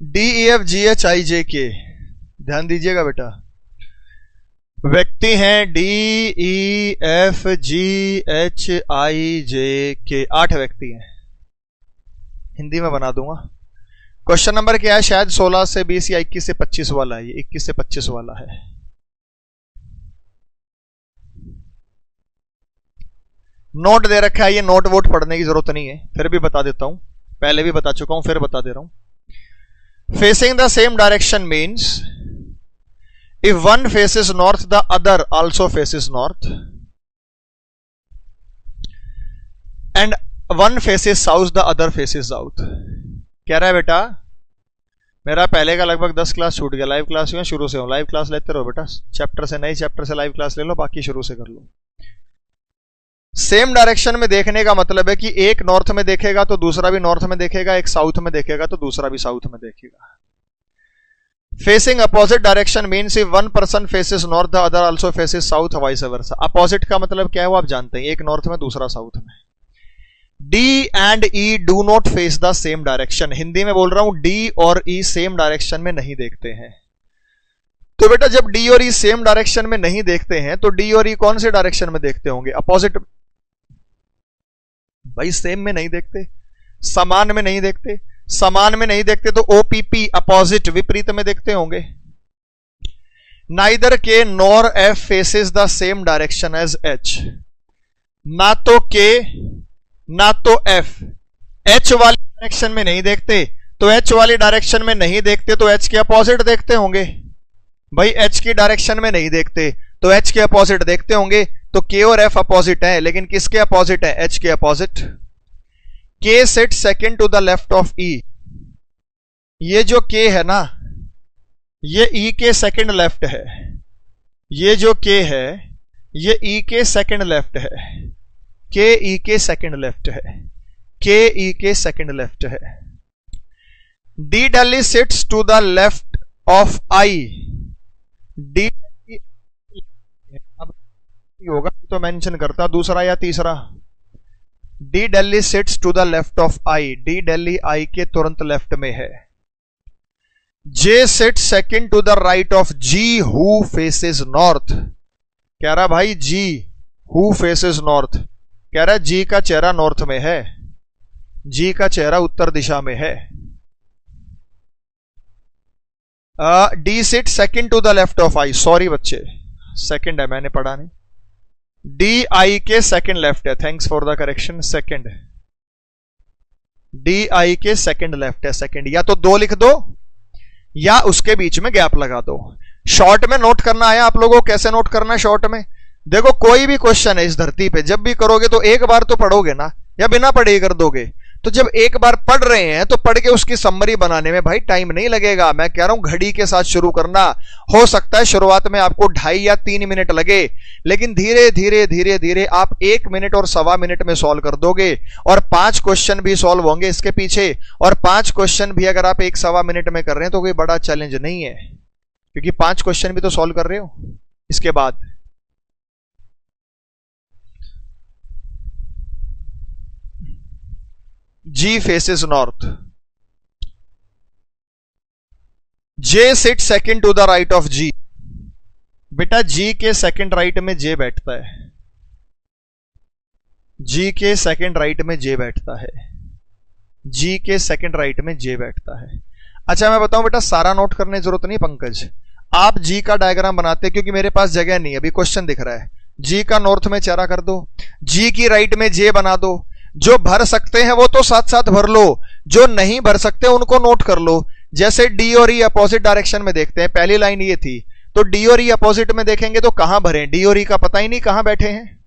D E F G H I J K, ध्यान दीजिएगा बेटा। व्यक्ति हैं D E F G H I J K, 8 व्यक्ति हैं। हिंदी में बना दूंगा। क्वेश्चन नंबर क्या है? शायद 16 से 20 या 21 से 25 वाला है। ये 21 से 25 वाला है। नोट दे रखा है, ये नोट वोट पढ़ने की जरूरत नहीं है, फिर भी बता देता हूं। पहले भी बता चुका हूं, फिर बता दे रहा हूं। Facing the same direction means if one faces north the other also faces north and one faces south the other faces south. कह रहा है बेटा, मेरा पहले का लगभग 10 क्लास छूट गया। लाइव क्लास हुई, शुरू से हो लाइव क्लास लेते रहो बेटा। चैप्टर से, नई चैप्टर से लाइव क्लास ले लो, बाकी शुरू से कर लो। सेम डायरेक्शन में देखने का मतलब है कि एक नॉर्थ में देखेगा तो दूसरा भी नॉर्थ में देखेगा, एक साउथ में देखेगा तो दूसरा भी साउथ में देखेगा। Facing opposite direction means if one person faces north the other also faces south, vice versa. Opposite का मतलब क्या है वो आप जानते हैं, एक नॉर्थ में दूसरा साउथ में। D and E do not face the same direction. Hindi में बोल रहा हूं, डी और ई सेम डायरेक्शन में नहीं देखते हैं। तो बेटा जब डी और ई सेम डायरेक्शन में नहीं देखते हैं तो डी और ई कौन से डायरेक्शन में देखते होंगे? अपोजिट। भाई सेम में नहीं देखते, समान में नहीं देखते। समान में नहीं देखते तो ओपीपी अपोजिट, विपरीत में देखते होंगे। Neither K nor F faces the same direction as H. ना तो के ना तो एफ एच वाली डायरेक्शन में नहीं देखते, तो एच वाली डायरेक्शन में नहीं देखते तो एच के अपोजिट देखते होंगे। भाई एच की डायरेक्शन में नहीं देखते तो एच के अपोजिट देखते होंगे। तो के और एफ अपोजिट है, लेकिन किसके अपोजिट है? H K opposite. K sit second to the left of E. ये जो के है ना, ये ई के सेकंड लेफ्ट है। ये जो के है ये ई के सेकंड लेफ्ट है। के ई के सेकंड लेफ्ट है। के ई के सेकंड लेफ्ट है। D daily sits to the left of I. D होगा तो मेंशन करता, दूसरा या तीसरा। D Delhi sits to the left of I. D Delhi I के तुरंत लेफ्ट में है। J sits second to the right of G who faces north. कह रहा भाई जी हु फेसेस नॉर्थ, कह रहा जी का चेहरा नॉर्थ में है, जी का चेहरा उत्तर दिशा में है। D sit second to the left of I. Sorry बच्चे, सेकंड है, मैंने पढ़ा नहीं। डी आई के सेकंड लेफ्ट है। Thanks for the correction. Second, D I के सेकंड लेफ्ट है। सेकंड, या तो 2 लिख दो या उसके बीच में गैप लगा दो। शॉर्ट में नोट करना है आप लोगों को। कैसे नोट करना है शॉर्ट में? देखो कोई भी क्वेश्चन है इस धरती पे, जब भी करोगे तो एक बार तो पढ़ोगे ना, या बिना पढ़े ही कर दोगे? तो जब एक बार पढ़ रहे हैं तो पढ़ के उसकी समरी बनाने में भाई टाइम नहीं लगेगा। मैं कह रहा हूं घड़ी के साथ शुरू करना। हो सकता है शुरुआत में आपको 2.5 या 3 मिनट लगे, लेकिन धीरे धीरे धीरे धीरे आप 1 मिनट और 1.25 मिनट में सॉल्व कर दोगे। और 5 क्वेश्चन भी सॉल्व होंगे इसके पीछे, और 5 क्वेश्चन भी अगर आप 1-1.25 मिनट में कर रहे हैं तो कोई बड़ा चैलेंज नहीं है, क्योंकि 5 क्वेश्चन भी तो सॉल्व कर रहे हो इसके बाद। G faces north. J sits second to the right of G. बेटा G के सेकंड राइट में J बैठता है। G के सेकंड राइट में J बैठता है। G के सेकंड राइट में J बैठता है। अच्छा मैं बताऊं बेटा, सारा नोट करने की जरूरत नहीं पंकज। आप G का डायग्राम बनाते, क्योंकि मेरे पास जगह नहीं, अभी क्वेश्चन दिख रहा है। G का नॉर्थ में चेहरा कर दो, G की राइट में J बना दो, जो भर सकते हैं वो तो साथ साथ भर लो, जो नहीं भर सकते उनको नोट कर लो। जैसे डी और ई अपोजिट डायरेक्शन में देखते हैं, पहली लाइन ये थी, तो डी और ई अपोजिट में देखेंगे तो कहां भरें, डी और ई का पता ही नहीं कहां बैठे हैं।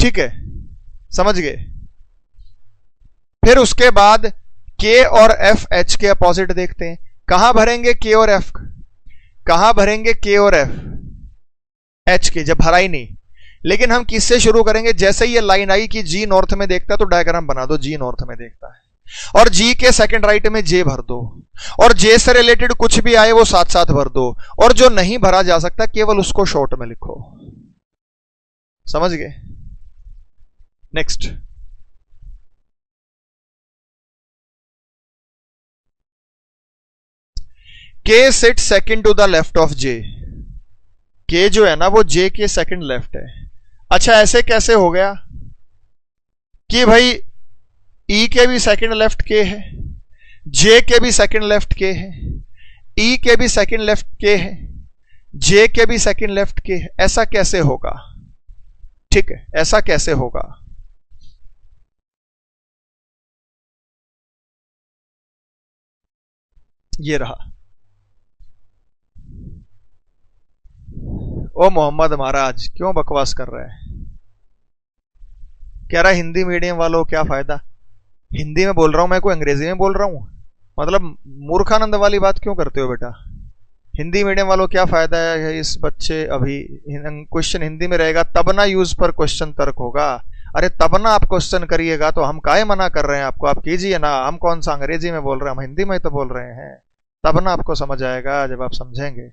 ठीक है, समझ गए। फिर उसके बाद के और एफ एच के अपोजिट देखते हैं, कहां भरेंगे के और एफ, कहां भरेंगे के और एफ एच के, जब भरा ही नहीं। लेकिन हम किससे शुरू करेंगे, जैसे ये लाइन आई कि जी नॉर्थ में देखता है तो डायग्राम बना दो, जी नॉर्थ में देखता है, और जी के सेकंड राइट में जे भर दो, और जे से रिलेटेड कुछ भी आए वो साथ साथ भर दो, और जो नहीं भरा जा सकता केवल उसको शॉर्ट में लिखो। समझ गए। Next, K sit second to the left of J, K जो है ना वो जे के सेकंड लेफ्ट है। अच्छा, ऐसे कैसे हो गया कि भाई ई के भी सेकंड लेफ्ट के है, जे के भी सेकंड लेफ्ट के है, ई के भी सेकंड लेफ्ट के है, जे के भी सेकंड लेफ्ट के है, ऐसा कैसे होगा? ठीक है, ऐसा कैसे होगा? ये रहा। ओ मोहम्मद महाराज क्यों बकवास कर रहे हैं? कह रहा हिंदी मीडियम वालों क्या फायदा। हिंदी में बोल रहा हूं मैं, कोई अंग्रेजी में बोल रहा हूं? मतलब मूर्खानंद वाली बात क्यों करते हो बेटा? हिंदी मीडियम वालों क्या फायदा है, इस बच्चे अभी क्वेश्चन हिंदी में रहेगा तब ना यूज पर क्वेश्चन तर्क होगा। अरे तब ना आप क्वेश्चन करिएगा तो हम काहे मना कर रहे हैं आपको, आप कीजिए ना। हम कौन सा अंग्रेजी में बोल रहे हैं, हम हिंदी में तो बोल रहे हैं। तब ना आपको समझ आएगा जब आप समझेंगे।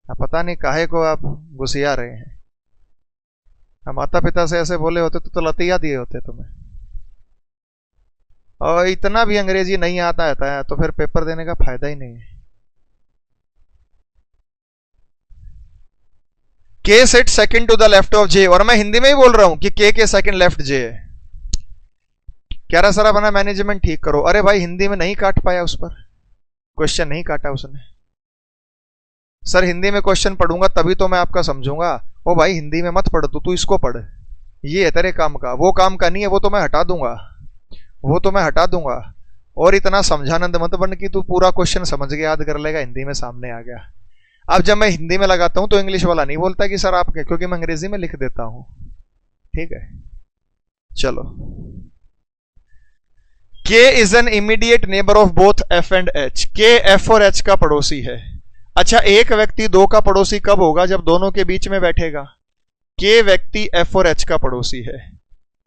आप पता नहीं काहे को आप गुस्सिया रहे हैं। हम माता पिता से ऐसे बोले होते तो लतिया दिए होते तुम्हें। और इतना भी अंग्रेजी नहीं आता है तो फिर पेपर देने का फायदा ही नहीं है। K set second to the left of J, और मैं हिंदी में ही बोल रहा हूं कि के सेकंड लेफ्ट जे है। कह रहा सर अपना मैनेजमेंट ठीक करो। अरे भाई हिंदी में नहीं काट पाया, उस पर क्वेश्चन नहीं काटा उसने। सर हिंदी में क्वेश्चन पढ़ूंगा तभी तो मैं आपका समझूंगा। ओ भाई हिंदी में मत पढ़, तू इसको पढ़, ये है तेरे काम का, वो काम का नहीं है, वो तो मैं हटा दूंगा, वो तो मैं हटा दूंगा। और इतना समझानंद मत बन कि तू पूरा क्वेश्चन समझ के याद कर लेगा, हिंदी में सामने आ गया। अब जब मैं हिंदी में लगाता हूं तो इंग्लिश वाला नहीं बोलता कि सर आपके, क्योंकि मैं अंग्रेजी में लिख देता हूं। ठीक है, चलो। के is an immediate neighbour of both F and H. के एफ और एच का पड़ोसी है। अच्छा, एक व्यक्ति दो का पड़ोसी कब होगा? जब दोनों के बीच में बैठेगा। के व्यक्ति एफ और एच का पड़ोसी है,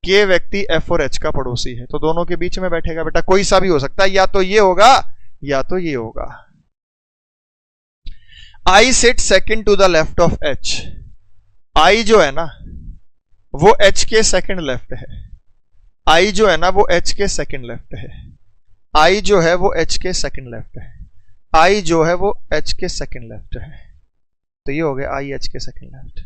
के व्यक्ति एफ और एच का पड़ोसी है, तो दोनों के बीच में बैठेगा बेटा। कोई सा भी हो सकता है, या तो ये होगा या तो ये होगा। I sit second to the left of H. I जो है ना वो एच के सेकंड लेफ्ट है। आई जो है ना वो एच के सेकंड लेफ्ट है। आई जो है वो एच के सेकंड लेफ्ट है। आई जो है वो एच के सेकंड लेफ्ट है। तो ये हो गया आई एच के सेकंड लेफ्ट।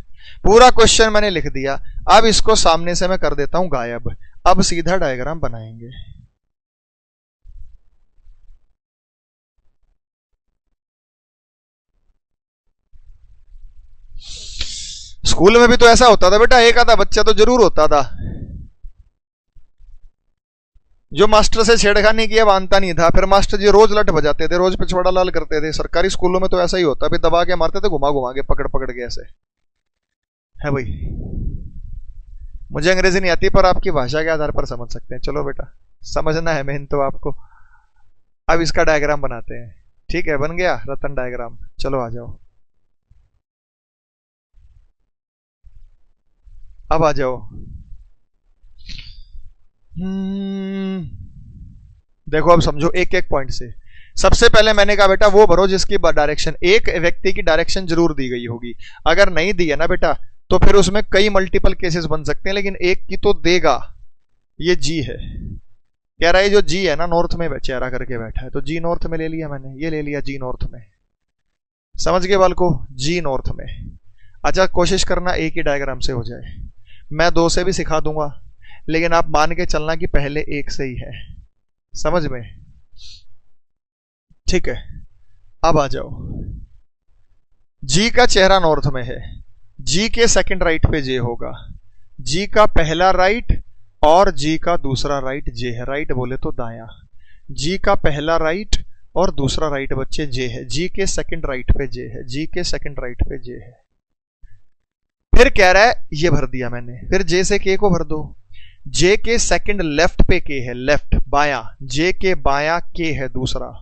पूरा क्वेश्चन मैंने लिख दिया। अब इसको सामने से मैं कर देता हूं गायब। अब सीधा डायग्राम बनाएंगे। स्कूल में भी तो ऐसा होता था बेटा, एक आधा बच्चा तो जरूर होता था जो मास्टर से छेड़खानी किया मानता नहीं था। फिर मास्टर जी रोज लट बजाते थे, रोज पिछवाड़ा लाल करते थे। सरकारी स्कूलों में तो ऐसा ही होता, भी दबा के मारते थे, घुमा घुमा के, पकड़ पकड़ के ऐसे। है भाई, मुझे अंग्रेजी नहीं आती पर आपकी भाषा के आधार पर समझ सकते हैं। चलो बेटा, समझना है मेन तो आपको। अब इसका डायग्राम बनाते हैं। ठीक है, बन गया रतन डायग्राम। चलो आ जाओ, अब आ जाओ। देखो अब समझो एक एक पॉइंट से। सबसे पहले मैंने कहा बेटा वो भरो जिसकी डायरेक्शन, एक व्यक्ति की डायरेक्शन जरूर दी गई होगी। अगर नहीं दी है ना बेटा तो फिर उसमें कई मल्टीपल केसेस बन सकते हैं, लेकिन एक की तो देगा। ये जी है, कह रहा है जो जी है ना नॉर्थ में चेहरा करके बैठा है, तो जी नॉर्थ में ले लिया मैंने, ये ले लिया जी नॉर्थ में। समझ गए बाल को, जी नॉर्थ में। अच्छा, कोशिश करना एक ही डायग्राम से हो जाए। मैं दो से भी सिखा दूंगा, लेकिन आप मान के चलना कि पहले एक से ही है। समझ में? ठीक है, अब आ जाओ। जी का चेहरा नॉर्थ में है, जी के सेकंड राइट पे जे होगा, जी का पहला राइट और जी का दूसरा राइट जे है। राइट बोले तो दायां, जी का पहला राइट और दूसरा राइट बच्चे जे है। जी के सेकंड राइट पे जे है, जी के सेकंड राइट पे जे है। फिर कह रहा है ये भर दिया मैंने, फिर जे से के को भर दो। जे के सेकंड लेफ्ट पे के है, लेफ्ट बायां, जे के बायां के है दूसरा।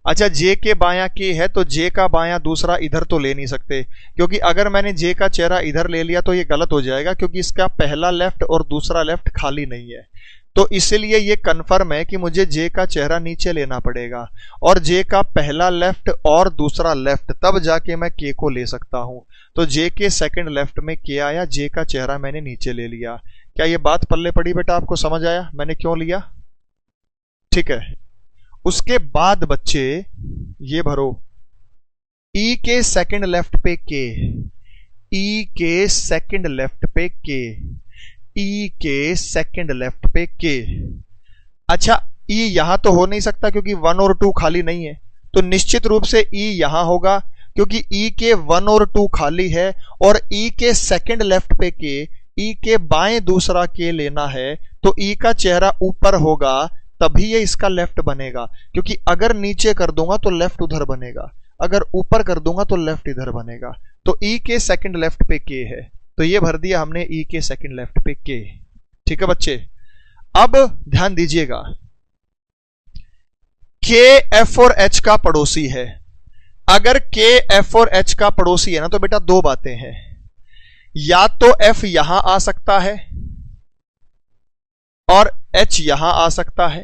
अच्छा जे के बायां के है तो जे का बायां दूसरा इधर तो ले नहीं सकते, क्योंकि अगर मैंने जे का चेहरा इधर ले लिया तो ये गलत हो जाएगा, क्योंकि इसका पहला लेफ्ट और दूसरा लेफ्ट खाली नहीं है। तो इसलिए ये कन्फर्म है कि मुझे जे का चेहरा नीचे लेना पड़ेगा, और जे का पहला लेफ्ट और दूसरा लेफ्ट, तब जाके मैं के को ले सकता हूं। तो जे के सेकंड लेफ्ट में के आया, जे का चेहरा मैंने नीचे ले लिया। क्या ये बात पल्ले पड़ी बेटा? आपको समझ आया मैंने क्यों लिया? ठीक है। उसके बाद बच्चे ये भरो, ई के सेकंड लेफ्ट पे के, ई के सेकंड लेफ्ट पे के, ई के सेकंड लेफ्ट पे के। अच्छा ई यहां तो हो नहीं सकता क्योंकि 1 और 2 खाली नहीं है, तो निश्चित रूप से ई यहां होगा, क्योंकि ई के 1 और 2 खाली है, और ई के सेकंड लेफ्ट पे के, ई के बाएं दूसरा के लेना है, तो ई का चेहरा ऊपर होगा, तभी ये इसका लेफ्ट बनेगा। क्योंकि अगर नीचे कर दूंगा तो लेफ्ट उधर बनेगा, अगर ऊपर कर दूंगा तो लेफ्ट इधर बनेगा। तो ई के सेकंड लेफ्ट पे के है, तो ये भर दिया हमने ई के सेकंड लेफ्ट पे के। ठीक है बच्चे, अब ध्यान दीजिएगा, के एफ और एच का पड़ोसी है। अगर के एफ और एच का पड़ोसी है ना, तो बेटा दो बातें हैं, या तो एफ यहां आ सकता है और एच यहां आ सकता है,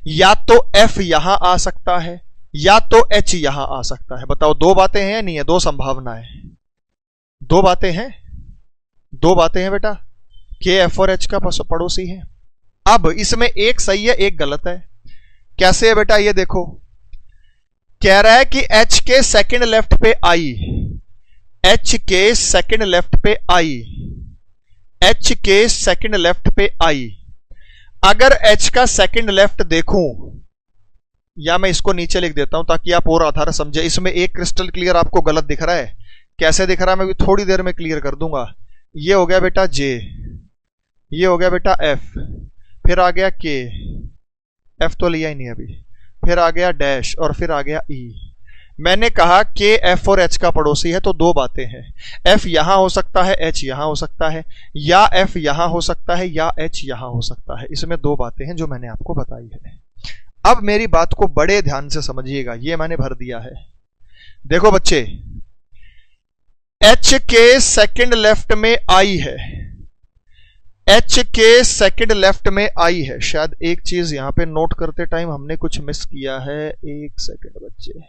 या तो एफ यहां आ सकता है, या तो एच यहां आ सकता है। बताओ दो बातें हैं या नहीं है? दो संभावनाएं, दो बातें हैं, दो बातें हैं बेटा। के एफ और एच का पड़ोसी है। अब इसमें एक सही है एक गलत है। कैसे है बेटा? ये देखो, कह रहा है कि एच के सेकंड लेफ्ट पे आई, एच के सेकंड लेफ्ट पे आई, एच के सेकंड लेफ्ट पे आई। अगर एच का सेकंड लेफ्ट देखूं, या मैं इसको नीचे लिख देता हूं ताकि आप और आधार समझे। इसमें एक क्रिस्टल क्लियर आपको गलत दिख रहा है, कैसे दिख रहा है मैं भी थोड़ी देर में क्लियर कर दूंगा। ये हो गया बेटा जे, ये हो गया बेटा एफ, फिर आ गया के, एफ तो लिया ही नहीं अभी, फिर आ गया डैश, और फिर आ गया ई। मैंने कहा के एफ और एच का पड़ोसी है, तो दो बातें हैं, एफ यहां हो सकता है, एच यहां हो सकता है, या एफ यहां हो सकता है, या एच यहां हो सकता है। इसमें दो बातें हैं जो मैंने आपको बताई है। अब मेरी बात को बड़े ध्यान से समझिएगा, ये मैंने भर दिया है। देखो बच्चे, एच के सेकंड लेफ्ट में आई है, एच के सेकंड लेफ्ट में आई है। शायद एक चीज यहां पे नोट करते टाइम हमने कुछ मिस किया है। एक सेकंड बच्चे,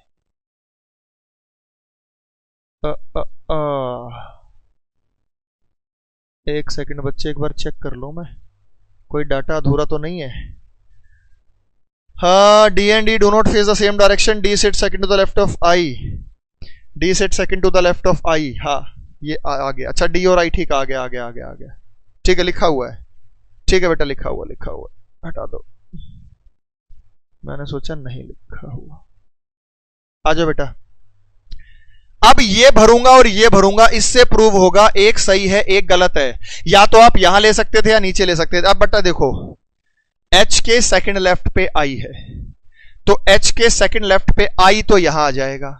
एक सेकंड बच्चे, एक बार चेक कर लो मैं, कोई डाटा अधूरा तो नहीं है। हाँ, D and D do not face the same direction, D set second to the left of I, D set second to the left of I. हाँ ये आ गया। अच्छा डी और आई ठीक आ गया, आ गया, आ गया, आ गया। ठीक है लिखा हुआ है, ठीक है बेटा लिखा हुआ, लिखा हुआ, हटा दो, मैंने सोचा नहीं लिखा हुआ। आ जाओ बेटा। अब ये भरूंगा और ये भरूंगा, इससे प्रूव होगा एक सही है एक गलत है। या तो आप यहां ले सकते थे या नीचे ले सकते थे। अब बेटा देखो, एच के सेकंड लेफ्ट पे आई है, तो एच के सेकंड लेफ्ट पे आई तो यहां आ जाएगा,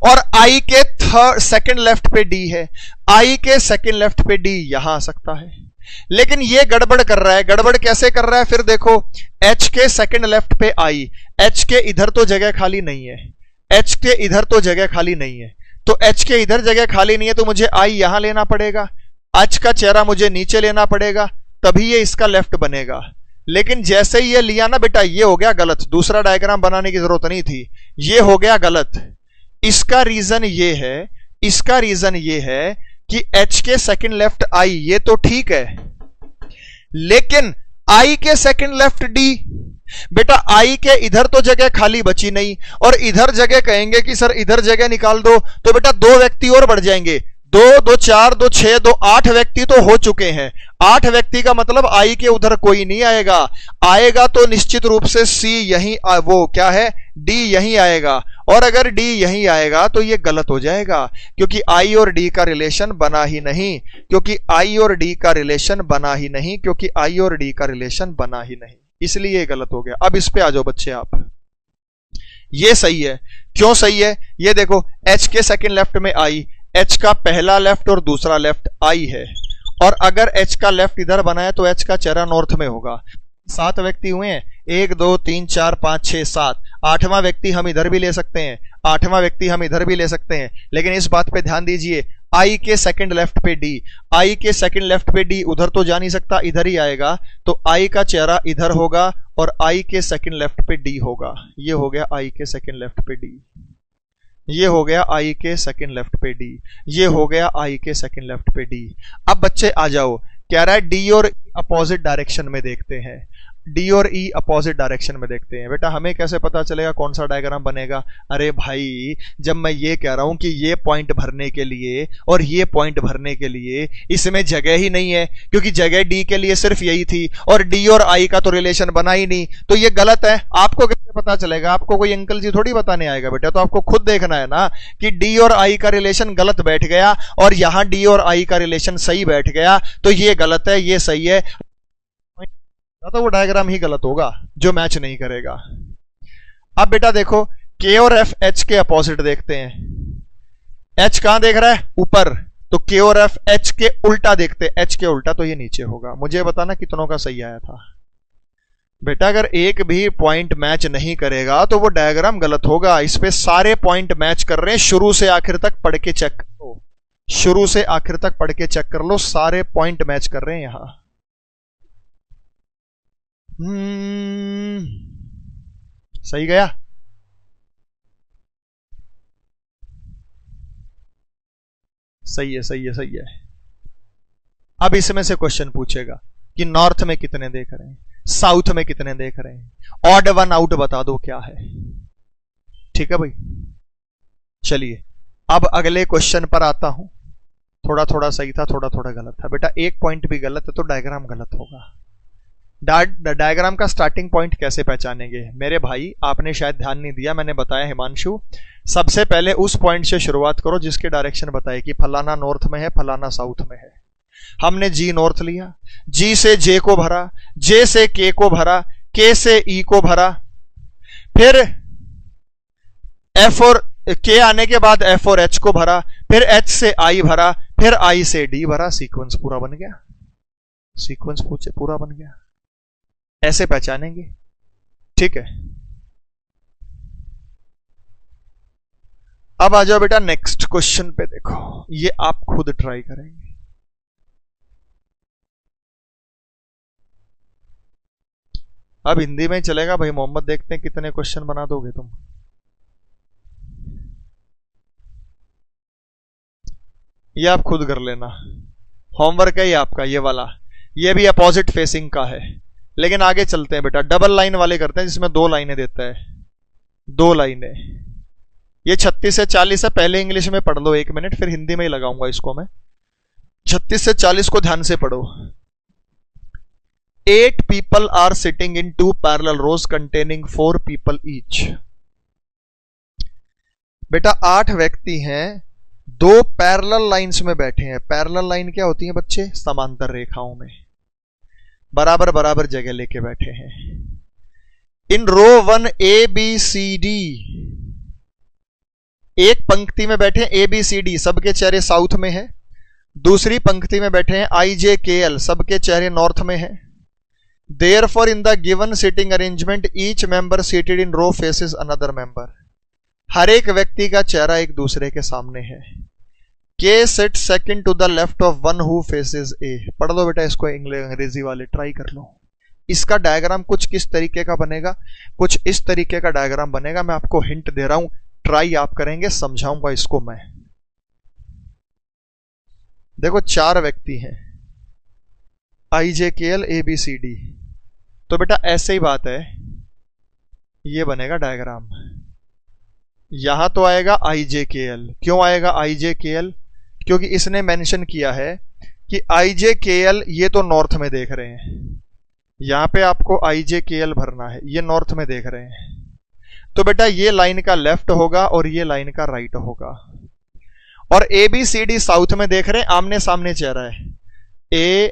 और आई के थर्ड सेकंड लेफ्ट पे डी है, आई के सेकंड लेफ्ट पे डी यहां आ सकता है। लेकिन ये गड़बड़ कर रहा है। गड़बड़ कैसे कर रहा है? फिर देखो, एच के सेकंड लेफ्ट पे आई, एच के इधर तो जगह खाली नहीं है, एच के इधर तो जगह खाली नहीं है, तो एच के इधर जगह खाली नहीं है, तो मुझे आई यहां लेना पड़ेगा, एच का चेहरा मुझे नीचे लेना पड़ेगा, तभी ये इसका लेफ्ट बनेगा। लेकिन जैसे ही ये लिया ना बेटा, ये हो गया गलत, दूसरा डायग्राम बनाने की जरूरत नहीं थी, ये हो गया गलत। इसका रीजन ये है, इसका रीजन ये है कि एच के सेकंड लेफ्ट आई ये तो ठीक है, लेकिन आई के सेकंड लेफ्ट डी, बेटा आई के इधर तो जगह खाली बची नहीं, और इधर जगह कहेंगे कि सर इधर जगह निकाल दो, तो बेटा दो व्यक्ति और बढ़ जाएंगे, दो, दो चार, दो छह, दो आठ व्यक्ति तो हो चुके हैं। 8 व्यक्ति का मतलब आई के उधर कोई नहीं आएगा, आएगा तो निश्चित रूप से सी यहीं वो क्या है डी यहीं आएगा, और अगर डी यहीं आएगा तो ये गलत हो जाएगा, क्योंकि आई और डी का रिलेशन बना ही नहीं, क्योंकि आई और डी का रिलेशन बना ही नहीं, क्योंकि आई और डी का रिलेशन बना ही नहीं, इसलिए ये गलत हो गया। अब इस पे आ जाओ बच्चे आप, ये सही है। क्यों सही है? ये देखो, एच के सेकंड लेफ्ट में आई, एच का पहला लेफ्ट और दूसरा लेफ्ट आई है, और अगर एच का लेफ्ट इधर बनाए तो एच का चेहरा नॉर्थ में होगा। 7 व्यक्ति हुए हैं, 1 2 3 4 5 6 7, 8वां व्यक्ति हम इधर भी ले सकते हैं, 8वां व्यक्ति हम इधर भी ले सकते हैं, लेकिन इस बात पे ध्यान दीजिए, आई के सेकंड लेफ्ट पे डी, आई के सेकंड लेफ्ट पे डी उधर तो जा नहीं सकता, इधर ही आएगा, तो आई का चेहरा इधर होगा और आई के सेकंड लेफ्ट पे डी होगा। ये हो गया आई के सेकंड लेफ्ट पे डी, ये हो गया आई के सेकंड लेफ्ट पे डी, ये हो गया आई के सेकंड लेफ्ट पे डी। अब बच्चे आ जाओ, कह रहा है डी और अपोजिट डायरेक्शन में देखते हैं, डी और ई अपोजिट डायरेक्शन में देखते हैं। बेटा हमें कैसे पता चलेगा कौन सा डायग्राम बनेगा? अरे भाई, जब मैं ये कह रहा हूं कि ये पॉइंट भरने के लिए और ये पॉइंट भरने के लिए इसमें जगह ही नहीं है, क्योंकि जगह डी के लिए सिर्फ यही थी और डी और आई का तो रिलेशन बना ही नहीं, तो ये गलत है। आपको कैसे पता चलेगा? आपको कोई अंकल जी थोड़ी बताने आएगा बेटा, तो आपको खुद देखना है ना कि डी और आई का रिलेशन गलत बैठ गया और यहां डी और आई का रिलेशन सही बैठ गया, तो ये गलत है, ये सही है, तो वो डायग्राम ही गलत होगा जो मैच नहीं करेगा। अब बेटा देखो, के और एफ एच के अपोजिट देखते हैं। एच कहां देख रहा है? ऊपर, तो के और एफ एच के उल्टा देखते हैं, एच के उल्टा, तो ये नीचे होगा। मुझे बताना कितनों का सही आया था। बेटा अगर एक भी पॉइंट मैच नहीं करेगा तो वो डायग्राम गलत होगा। इस पे सारे पॉइंट मैच कर रहे हैं, शुरू से आखिर तक पढ़ के चेक करो, शुरू से आखिर तक पढ़ के चेक कर लो, सारे पॉइंट मैच कर रहे हैं यहां। सही गया? सही है, सही है, सही है। अब इसमें से क्वेश्चन पूछेगा कि नॉर्थ में कितने देख रहे हैं, साउथ में कितने देख रहे हैं, ऑड वन आउट बता दो क्या है। ठीक है भाई, चलिए अब अगले क्वेश्चन पर आता हूं। थोड़ा थोड़ा सही था, थोड़ा थोड़ा गलत था। बेटा एक पॉइंट भी गलत है तो डायग्राम गलत होगा। डायग्राम का स्टार्टिंग पॉइंट कैसे पहचानेंगे? मेरे भाई आपने शायद ध्यान नहीं दिया, मैंने बताया हिमांशु, सबसे पहले उस पॉइंट से शुरुआत करो जिसके डायरेक्शन बताए कि फलाना नॉर्थ में है, फलाना साउथ में है। हमने जी नॉर्थ लिया, जी से जे को भरा, जे से के को भरा, के से ई को भरा, फिर एफ और के आने के बाद एफ और एच को भरा, फिर एच से आई भरा, फिर आई से डी भरा। सीक्वेंस पूरा बन गया, सीक्वेंस पूरा बन गया। ऐसे पहचानेंगे, ठीक है। अब आ जाओ बेटा नेक्स्ट क्वेश्चन पे। देखो ये आप खुद ट्राई करेंगे। अब हिंदी में चलेगा भाई मोहम्मद, देखते हैं कितने क्वेश्चन बना दोगे तुम। ये आप खुद कर लेना, होमवर्क है ये आपका, ये वाला। ये भी अपोजिट फेसिंग का है, लेकिन आगे चलते हैं बेटा। डबल लाइन वाले करते हैं जिसमें 2 लाइनें देता है, 2 लाइनें। ये 36 से 40 है, पहले इंग्लिश में पढ़ लो 1 मिनट, फिर हिंदी में ही लगाऊंगा इसको मैं। 36 से 40 को ध्यान से पढ़ो। 8 people are sitting in 2 parallel rows containing 4 people each। बेटा 8 व्यक्ति हैं, 2 पैरेलल लाइंस में बैठे हैं। पैरेलल लाइन क्या होती है बच्चे? समांतर रेखाओं में बराबर बराबर जगह लेके बैठे हैं। इन रो 1 ए बी सी डी, एक पंक्ति में बैठे ए बी सी डी, सबके चेहरे साउथ में है। दूसरी पंक्ति में बैठे हैं आई जे के एल, सबके चेहरे नॉर्थ में है। Therefore in the given seating arrangement each member seated in row faces another member. हर एक व्यक्ति का चेहरा एक दूसरे के सामने है। K sit second to the left of one who faces A. पढ़ लो बेटा इसको, अंग्रेजी वाले ट्राई कर लो। इसका डायग्राम कुछ किस तरीके का बनेगा? कुछ इस तरीके का डायग्राम बनेगा। मैं आपको हिंट दे रहा हूं, ट्राई आप करेंगे, समझाऊंगा इसको मैं। देखो 4 व्यक्ति हैं, I J K L A B C D. तो बेटा ऐसे ही बात है, ये बनेगा डायग्राम। यहां तो आएगा आई जे के एल। क्यों आएगा आई जे के एल? क्योंकि इसने मेंशन किया है कि आई जे के एल ये तो नॉर्थ में देख रहे हैं, यहां पे आपको आई जे के एल भरना है, ये नॉर्थ में देख रहे हैं। तो बेटा ये लाइन का लेफ्ट होगा और ये लाइन का राइट होगा। और A B C D south में देख रहे हैं, आमने सामने चेहरा है। A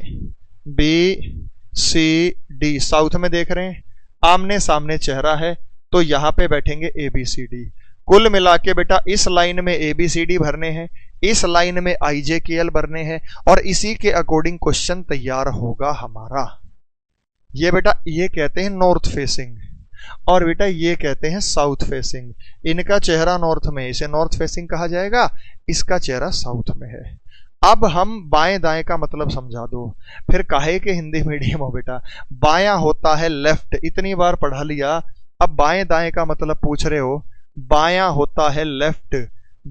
B C D south में देख रहे हैं, आमने सामने चेहरा है, तो यहां पे बैठेंगे ए बी सी डी। कुल मिला के बेटा इस लाइन में ए बी सी डी भरने हैं, इस लाइन में आई जे के एल भरने हैं, और इसी के अकॉर्डिंग क्वेश्चन तैयार होगा हमारा। ये बेटा ये कहते हैं नॉर्थ फेसिंग, और बेटा ये कहते हैं साउथ फेसिंग। इनका चेहरा नॉर्थ में, इसे नॉर्थ फेसिंग कहा जाएगा, इसका चेहरा साउथ में है। अब हम बाएं दाएं का मतलब समझा दो, फिर काहे के हिंदी मीडियम हो बेटा। बायां होता है लेफ्ट, इतनी बार पढ़ा लिया, अब बाएं दाएं का मतलब पूछ रहे हो। बायां होता है लेफ्ट,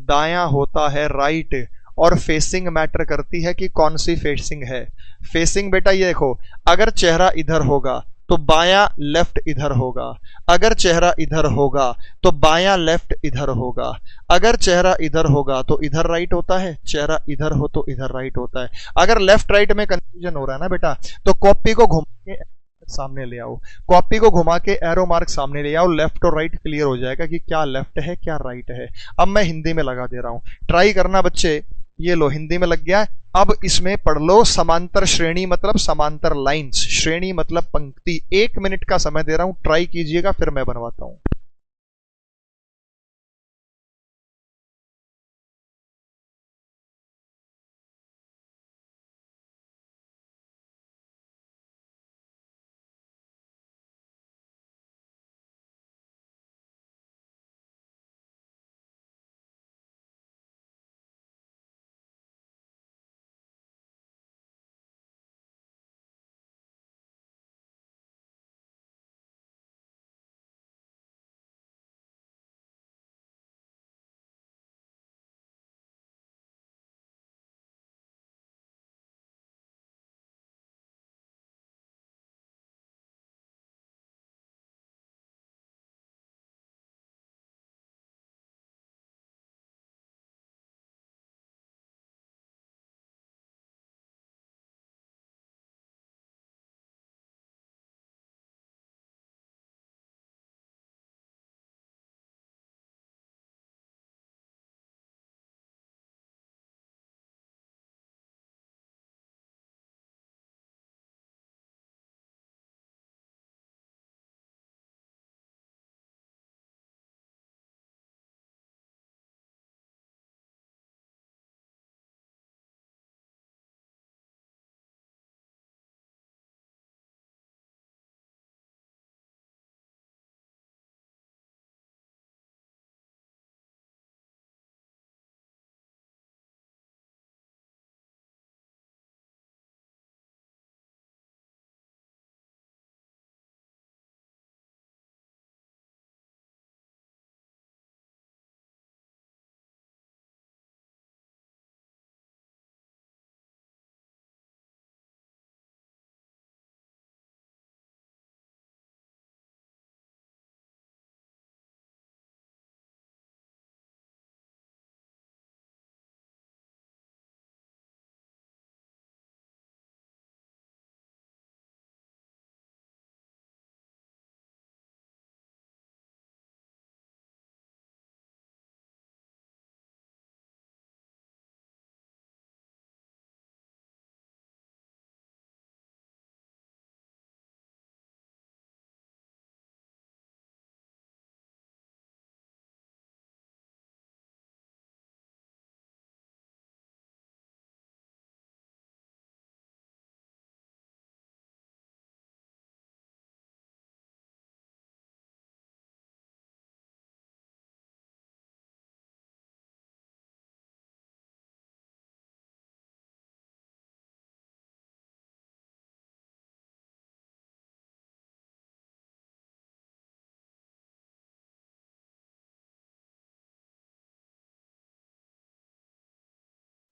दायां होता है राइट, और फेसिंग मैटर करती है कि कौन सी फेसिंग है। फेसिंग बेटा ये देखो, अगर चेहरा इधर होगा तो बायां लेफ्ट इधर होगा, अगर चेहरा इधर होगा तो बायां लेफ्ट इधर होगा, अगर चेहरा इधर होगा तो इधर राइट होता है, चेहरा इधर हो तो इधर राइट होता है। अगर लेफ्ट राइट में कंफ्यूजन हो रहा है ना बेटा, तो कॉपी को घुमा के सामने ले आओ, कॉपी को घुमा के एरो मार्क सामने ले आओ, लेफ्ट और राइट क्लियर हो जाएगा कि क्या लेफ्ट है क्या राइट है। अब मैं हिंदी में लगा दे रहा हूं, ट्राई करना बच्चे। ये लो हिंदी में लग गया है। अब इसमें पढ़ लो समांतर श्रेणी मतलब समांतर लाइंस, श्रेणी मतलब पंक्ति। 1 मिनट का समय दे रहा हूं, ट्राई कीजिएगा, फिर मैं बनवाता हूं।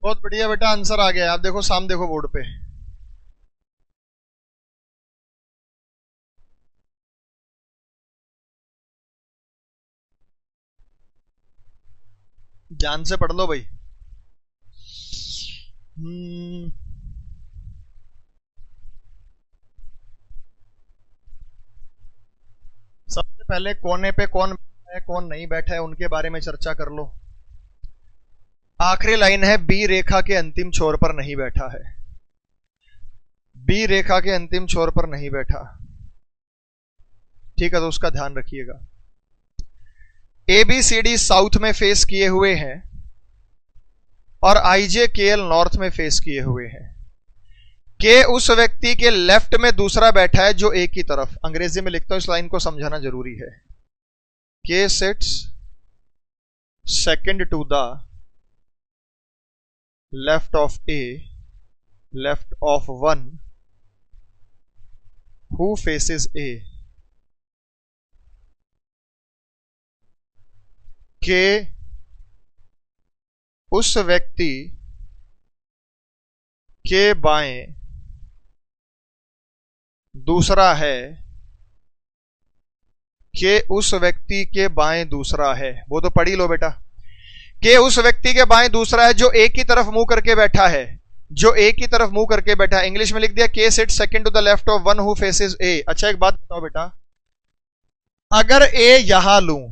बहुत बढ़िया बेटा, आंसर आ गया। आप देखो सामने, देखो बोर्ड पे। ध्यान से पढ़ लो भाई। सबसे पहले कोने पे कौन बैठा है, कौन नहीं बैठा है, उनके बारे में चर्चा कर लो। आखिरी लाइन है, बी रेखा के अंतिम छोर पर नहीं बैठा है। बी रेखा के अंतिम छोर पर नहीं बैठा, ठीक है, तो उसका ध्यान रखिएगा। ABCD साउथ में फेस किए हुए हैं और IJKL नॉर्थ में फेस किए हुए हैं। के उस व्यक्ति के लेफ्ट में दूसरा बैठा है जो A की तरफ, अंग्रेजी में लिखता हूं, इस लाइन को समझाना जरूरी है। K sits second to the left of A, left of one who faces A। K उस व्यक्ति के बाएं दूसरा है, के उस व्यक्ति के बाएं दूसरा है। वो तो पढ़ ही लो बेटा। के उस व्यक्ति के बाएं दूसरा है जो A की तरफ मुंह करके बैठा है, जो A की तरफ मुंह करके बैठा है। इंग्लिश में लिख दिया, K sit second to the left of one who faces A। अच्छा एक बात बताओ बेटा, अगर A यहां लूं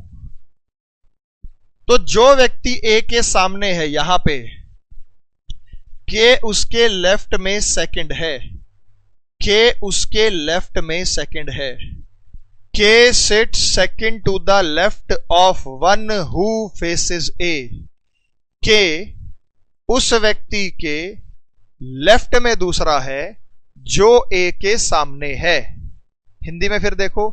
तो जो व्यक्ति A के सामने है यहां पे, के उसके लेफ्ट में सेकंड है, के उसके लेफ्ट में सेकंड है। K sit second to the left of one who faces A। K उस व्यक्ति के लेफ्ट में दूसरा है जो A के सामने है। हिंदी में फिर देखो,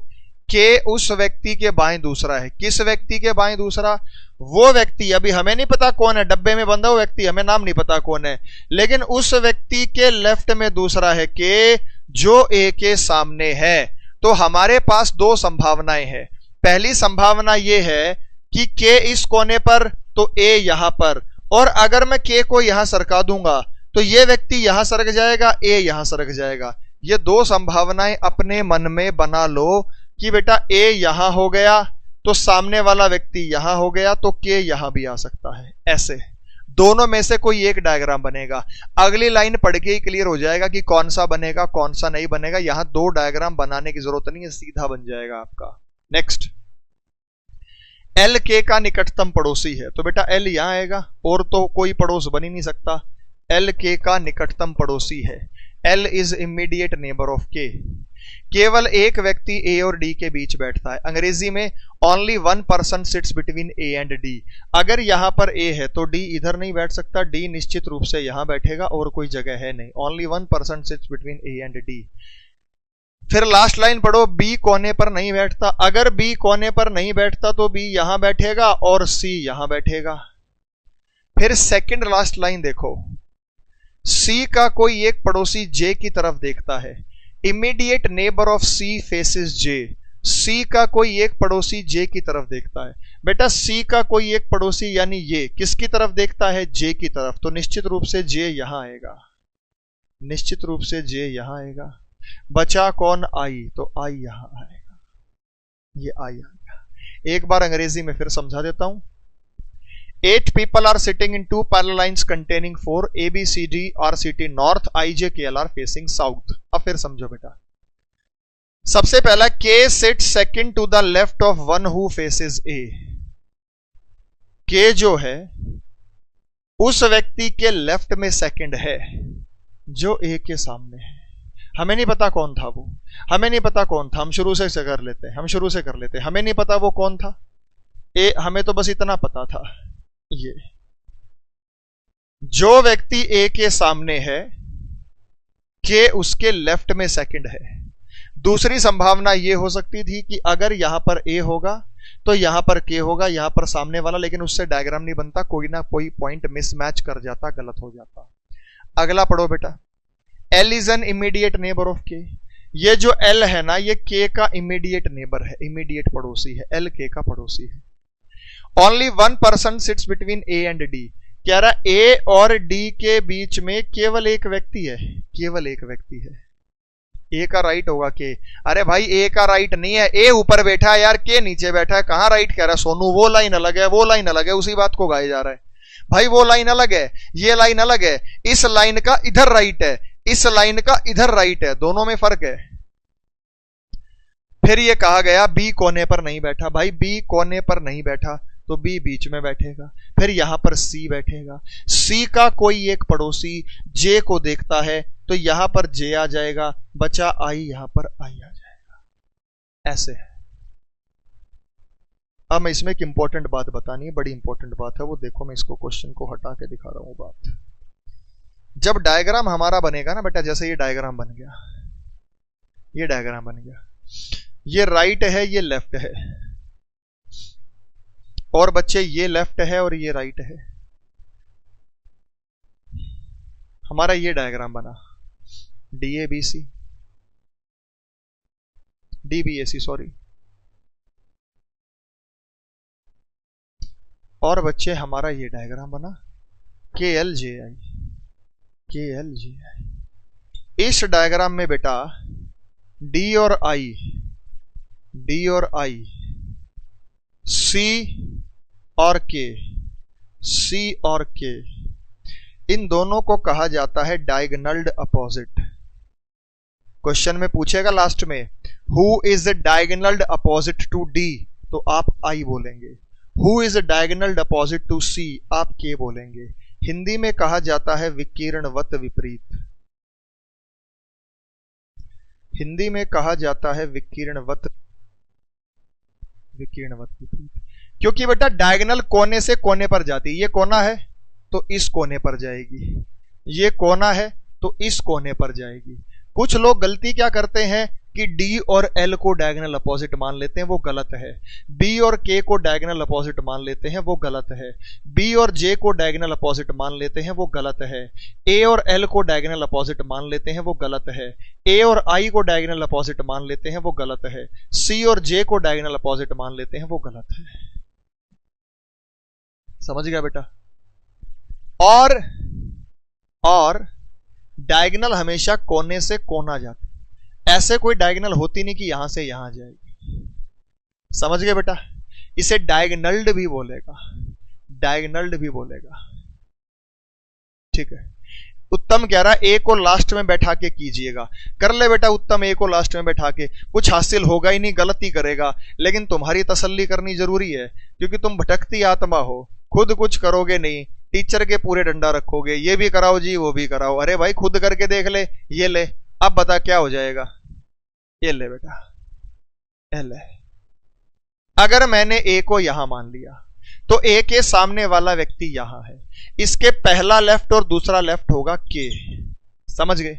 के उस व्यक्ति के बाएं दूसरा है। किस व्यक्ति के बाएं दूसरा? वो व्यक्ति, अभी हमें नहीं पता कौन है, डब्बे में बंधा हुआ व्यक्ति, हमें नाम नहीं पता कौन है, लेकिन उस व्यक्ति के लेफ्ट में दूसरा है के जो A के सामने है। तो हमारे पास दो संभावनाएं हैं। पहली संभावना यह है कि के इस कोने पर तो A यहां पर, और अगर मैं के को यहां सरका दूंगा तो यह व्यक्ति यहां सरक जाएगा, A यहां सरक जाएगा। ये दो संभावनाएं अपने मन में बना लो कि बेटा A यहां हो गया तो सामने वाला व्यक्ति यहां हो गया तो के यहां भी आ सकता है। ऐसे दोनों में से कोई एक डायग्राम बनेगा। अगली लाइन पढ़ के ही क्लियर हो जाएगा कि कौन सा बनेगा कौन सा नहीं बनेगा। यहां दो डायग्राम बनाने की जरूरत नहीं है, सीधा बन जाएगा आपका। नेक्स्ट, एल के का निकटतम पड़ोसी है, तो बेटा एल यहां आएगा और तो कोई पड़ोस बन ही नहीं सकता। एल के का निकटतम पड़ोसी है। L is immediate neighbour of के। केवल एक व्यक्ति ए और डी के बीच बैठता है। अंग्रेजी में only one person sits between A and D. अगर यहां पर ए है तो डी इधर नहीं बैठ सकता, डी निश्चित रूप से यहां बैठेगा और कोई जगह है नहीं। Only one person sits between A and D. फिर लास्ट लाइन पढ़ो, बी कोने पर नहीं बैठता। अगर बी कोने पर नहीं बैठता तो बी यहां बैठेगा और सी यहां बैठेगा। फिर सेकंड लास्ट लाइन देखो, सी का कोई एक पड़ोसी जे की तरफ देखता है। Immediate neighbour of C faces J. C का कोई एक पड़ोसी जे की तरफ देखता है। बेटा सी का कोई एक पड़ोसी यानी ये किसकी तरफ देखता है? जे की तरफ। तो निश्चित रूप से जे यहां आएगा, निश्चित रूप से जे यहां आएगा। बचा कौन? आई, तो आई यहां आएगा, ये आई आएगा। एक बार अंग्रेजी में फिर समझा देता हूं। 8 people are sitting in 2 parallel lines containing 4 ABCD RCT north, IJKL are facing south। अब फिर समझो बेटा, सबसे पहला K sits second to the left of one who faces A। K जो है उस व्यक्ति के लेफ्ट में सेकंड है जो A के सामने है। हमें नहीं पता कौन था वो, हमें नहीं पता कौन था। हम शुरू से कर लेते हैं, हम शुरू से कर लेते हैं। हमें नहीं पता वो कौन था, हमें तो बस इतना पता था, ये जो व्यक्ति ए के सामने है के उसके लेफ्ट में सेकंड है। दूसरी संभावना यह हो सकती थी कि अगर यहां पर ए होगा तो यहां पर के होगा, यहां पर सामने वाला, लेकिन उससे डायग्राम नहीं बनता, कोई ना कोई पॉइंट मिसमैच कर जाता, गलत हो जाता। अगला पढ़ो बेटा, L is an immediate neighbour of के। ये जो एल है ना, ये के का इमीडिएट नेबर है, इमीडिएट पड़ोसी है। एल के का पड़ोसी है। Only one person sits between A and D. कह रहा ए और डी के बीच में केवल एक व्यक्ति है, केवल एक व्यक्ति है। ए का राइट होगा के। अरे भाई ए का राइट नहीं है, ए ऊपर बैठा है यार, के नीचे बैठा है, कहां राइट कह रहा है सोनू? वो लाइन अलग है, वो लाइन अलग है, उसी बात को गाया जा रहा है। भाई वो लाइन अलग है, ये लाइन अलग है। इस लाइन का इधर राइट है, इस लाइन का इधर राइट है, दोनों में फर्क है। फिर ये कहा गया बी कोने पर नहीं बैठा। भाई बी कोने पर नहीं बैठा तो बी बीच में बैठेगा। फिर यहां पर सी बैठेगा। सी का कोई एक पड़ोसी जे को देखता है तो यहां पर जे आ जाएगा, बचा आई, यहां पर आई आ जाएगा। ऐसे है। अब मैं इसमें एक इंपॉर्टेंट बात बतानी है, बड़ी इंपॉर्टेंट बात है वो। देखो मैं इसको क्वेश्चन को हटा के दिखा रहा हूं बात। जब डायग्राम हमारा बनेगा ना बेटा, जैसे ये डायग्राम बन गया, ये डायग्राम बन गया, ये राइट है ये लेफ्ट है, और बच्चे ये लेफ्ट है और ये राइट है। हमारा ये डायग्राम बना, D A B C, D B A C sorry. और बच्चे हमारा ये डायग्राम बना, के एल जे आई, के एल जे आई। इस डायग्राम में बेटा डी और आई, डी और आई, सी और के, सी और के, इन दोनों को कहा जाता है डायगोनल अपोजिट। क्वेश्चन में पूछेगा लास्ट में who is the diagonal opposite to D, तो आप आई बोलेंगे। Who is the diagonal opposite to C, आप के बोलेंगे। हिंदी में कहा जाता है विकिरणवत विपरीत। हिंदी में कहा जाता है विकिरणवत विपरीत, क्योंकि बेटा डायगोनल कोने से कोने पर जाती है। ये कोना है तो इस कोने पर जाएगी, ये कोना है तो इस कोने पर जाएगी। कुछ लोग गलती क्या करते हैं कि डी और एल को डायगोनल अपोजिट मान लेते हैं, वो गलत है। बी और के को डायगोनल अपोजिट मान लेते हैं, वो गलत है। बी और जे को डायगोनल अपोजिट मान लेते हैं, वो गलत है। ए और एल को डायगोनल अपोजिट मान लेते हैं, वो गलत है। ए और आई को डायगोनल अपोजिट मान लेते हैं, वो गलत है। सी और जे को डायगोनल अपोजिट मान लेते हैं, वो गलत है। समझ गया बेटा? और डायगोनल हमेशा कोने से कोना जाती, ऐसे कोई डायगोनल होती नहीं कि यहां से यहां जाएगी। समझ गए बेटा? इसे डायगोनल्ड भी बोलेगा, डायगोनल्ड भी बोलेगा। ठीक है। उत्तम कह रहा ए को लास्ट में बैठा के कीजिएगा। कर ले बेटा उत्तम, ए को लास्ट में बैठा के, कुछ हासिल होगा ही नहीं, गलती करेगा। लेकिन तुम्हारी तसल्ली करनी जरूरी है, क्योंकि तुम भटकती आत्मा हो, खुद कुछ करोगे नहीं, टीचर के पूरे डंडा रखोगे, ये भी कराओ जी वो भी कराओ। अरे भाई खुद करके देख ले, ये ले, अब बता क्या हो जाएगा। ये ले बेटा, ये ले। अगर मैंने ए को यहां मान लिया तो ए के सामने वाला व्यक्ति यहां है, इसके पहला लेफ्ट और दूसरा लेफ्ट होगा के। समझ गए?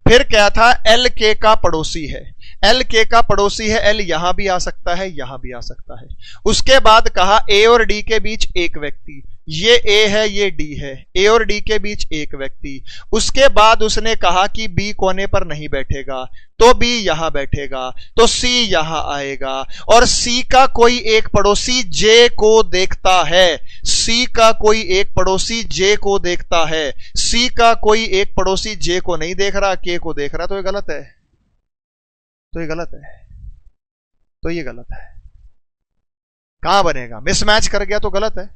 फिर क्या था, एल के का पड़ोसी है, एल के का पड़ोसी है, एल यहां भी आ सकता है यहां भी आ सकता है। उसके बाद कहा ए और डी के बीच एक व्यक्ति, ये ए है ये डी है, ए और डी के बीच एक व्यक्ति। उसके बाद उसने कहा कि बी कोने पर नहीं बैठेगा, तो बी यहां बैठेगा, तो सी यहां आएगा, और सी का कोई एक पड़ोसी जे को देखता है, सी का कोई एक पड़ोसी जे को देखता है। सी का कोई एक पड़ोसी जे को नहीं देख रहा, के को देख रहा, तो ये गलत है, तो ये गलत है, तो ये गलत है। कहां बनेगा? मिसमैच कर गया तो गलत है।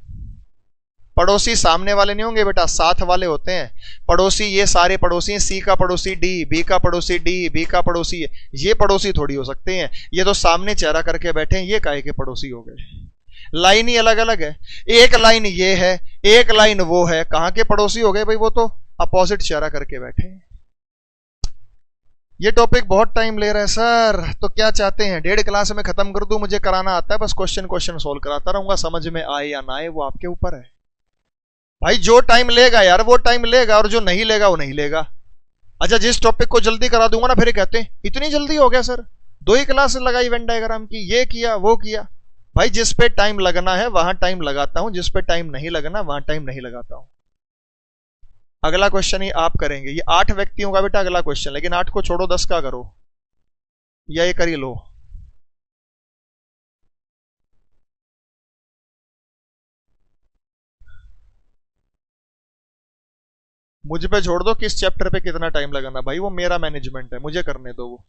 पड़ोसी सामने वाले नहीं होंगे बेटा, साथ वाले होते हैं पड़ोसी। ये सारे पड़ोसी हैं, सी का पड़ोसी डी, बी का पड़ोसी डी, बी का पड़ोसी है, ये पड़ोसी थोड़ी हो सकते हैं। ये तो सामने चेहरा करके बैठे हैं, ये काहे के पड़ोसी हो गए? लाइन ही अलग अलग है, एक लाइन ये है एक लाइन वो है, कहां के पड़ोसी हो गए भाई? वो तो अपोजिट चेहरा करके बैठे हैं। ये टॉपिक बहुत टाइम ले रहा है सर, तो क्या चाहते हैं 1.5 क्लास में खत्म कर दूं? मुझे कराना आता है, बस क्वेश्चन सोल्व कराता रहूंगा, समझ में आए या ना आए वो आपके ऊपर है भाई। जो टाइम लेगा यार वो टाइम लेगा, और जो नहीं लेगा वो नहीं लेगा। अच्छा, जिस टॉपिक को जल्दी करा दूंगा ना, फिर कहते हैं इतनी जल्दी हो गया सर, 2 ही क्लास लगाई वेन डायग्राम की, ये किया वो किया। भाई जिस पे टाइम लगना है वहां टाइम लगाता हूं, जिस पे टाइम नहीं लगना वहां टाइम नहीं लगाता हूं। अगला क्वेश्चन ही आप करेंगे, ये 8 व्यक्तियों का बेटा अगला क्वेश्चन, लेकिन 8 को छोड़ो 10 का करो, या ये कर ही लो। मुझ पे छोड़ दो किस चैप्टर पे कितना टाइम लगाना, भाई वो मेरा मैनेजमेंट है, मुझे करने दो वो।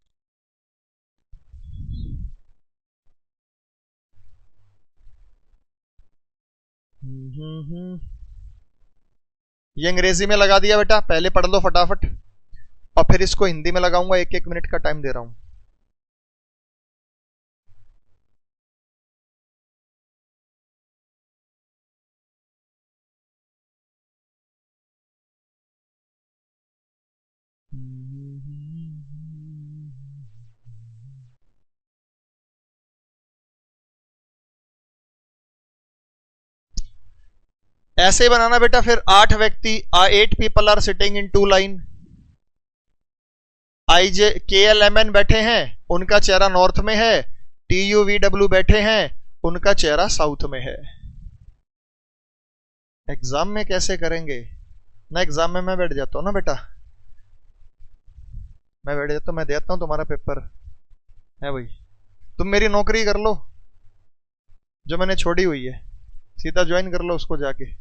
ये अंग्रेजी में लगा दिया बेटा, पहले पढ़ लो फटाफट, और फिर इसको हिंदी में लगाऊंगा। 1-1 मिनट का टाइम दे रहा हूं। ऐसे बनाना बेटा। फिर 8 व्यक्ति, 8 people are sitting in 2 line. IJ KLMN बैठे हैं, उनका चेहरा नॉर्थ में है। TUVW बैठे हैं, उनका चेहरा साउथ में है। एग्जाम में कैसे करेंगे ना? एग्जाम में मैं बैठ जाता हूं ना बेटा, मैं बैठ जाता हूं, मैं देता हूं तुम्हारा पेपर है भाई। तुम मेरी नौकरी कर लो जो मैंने छोड़ी हुई है, सीधा ज्वाइन कर लो उसको जाके।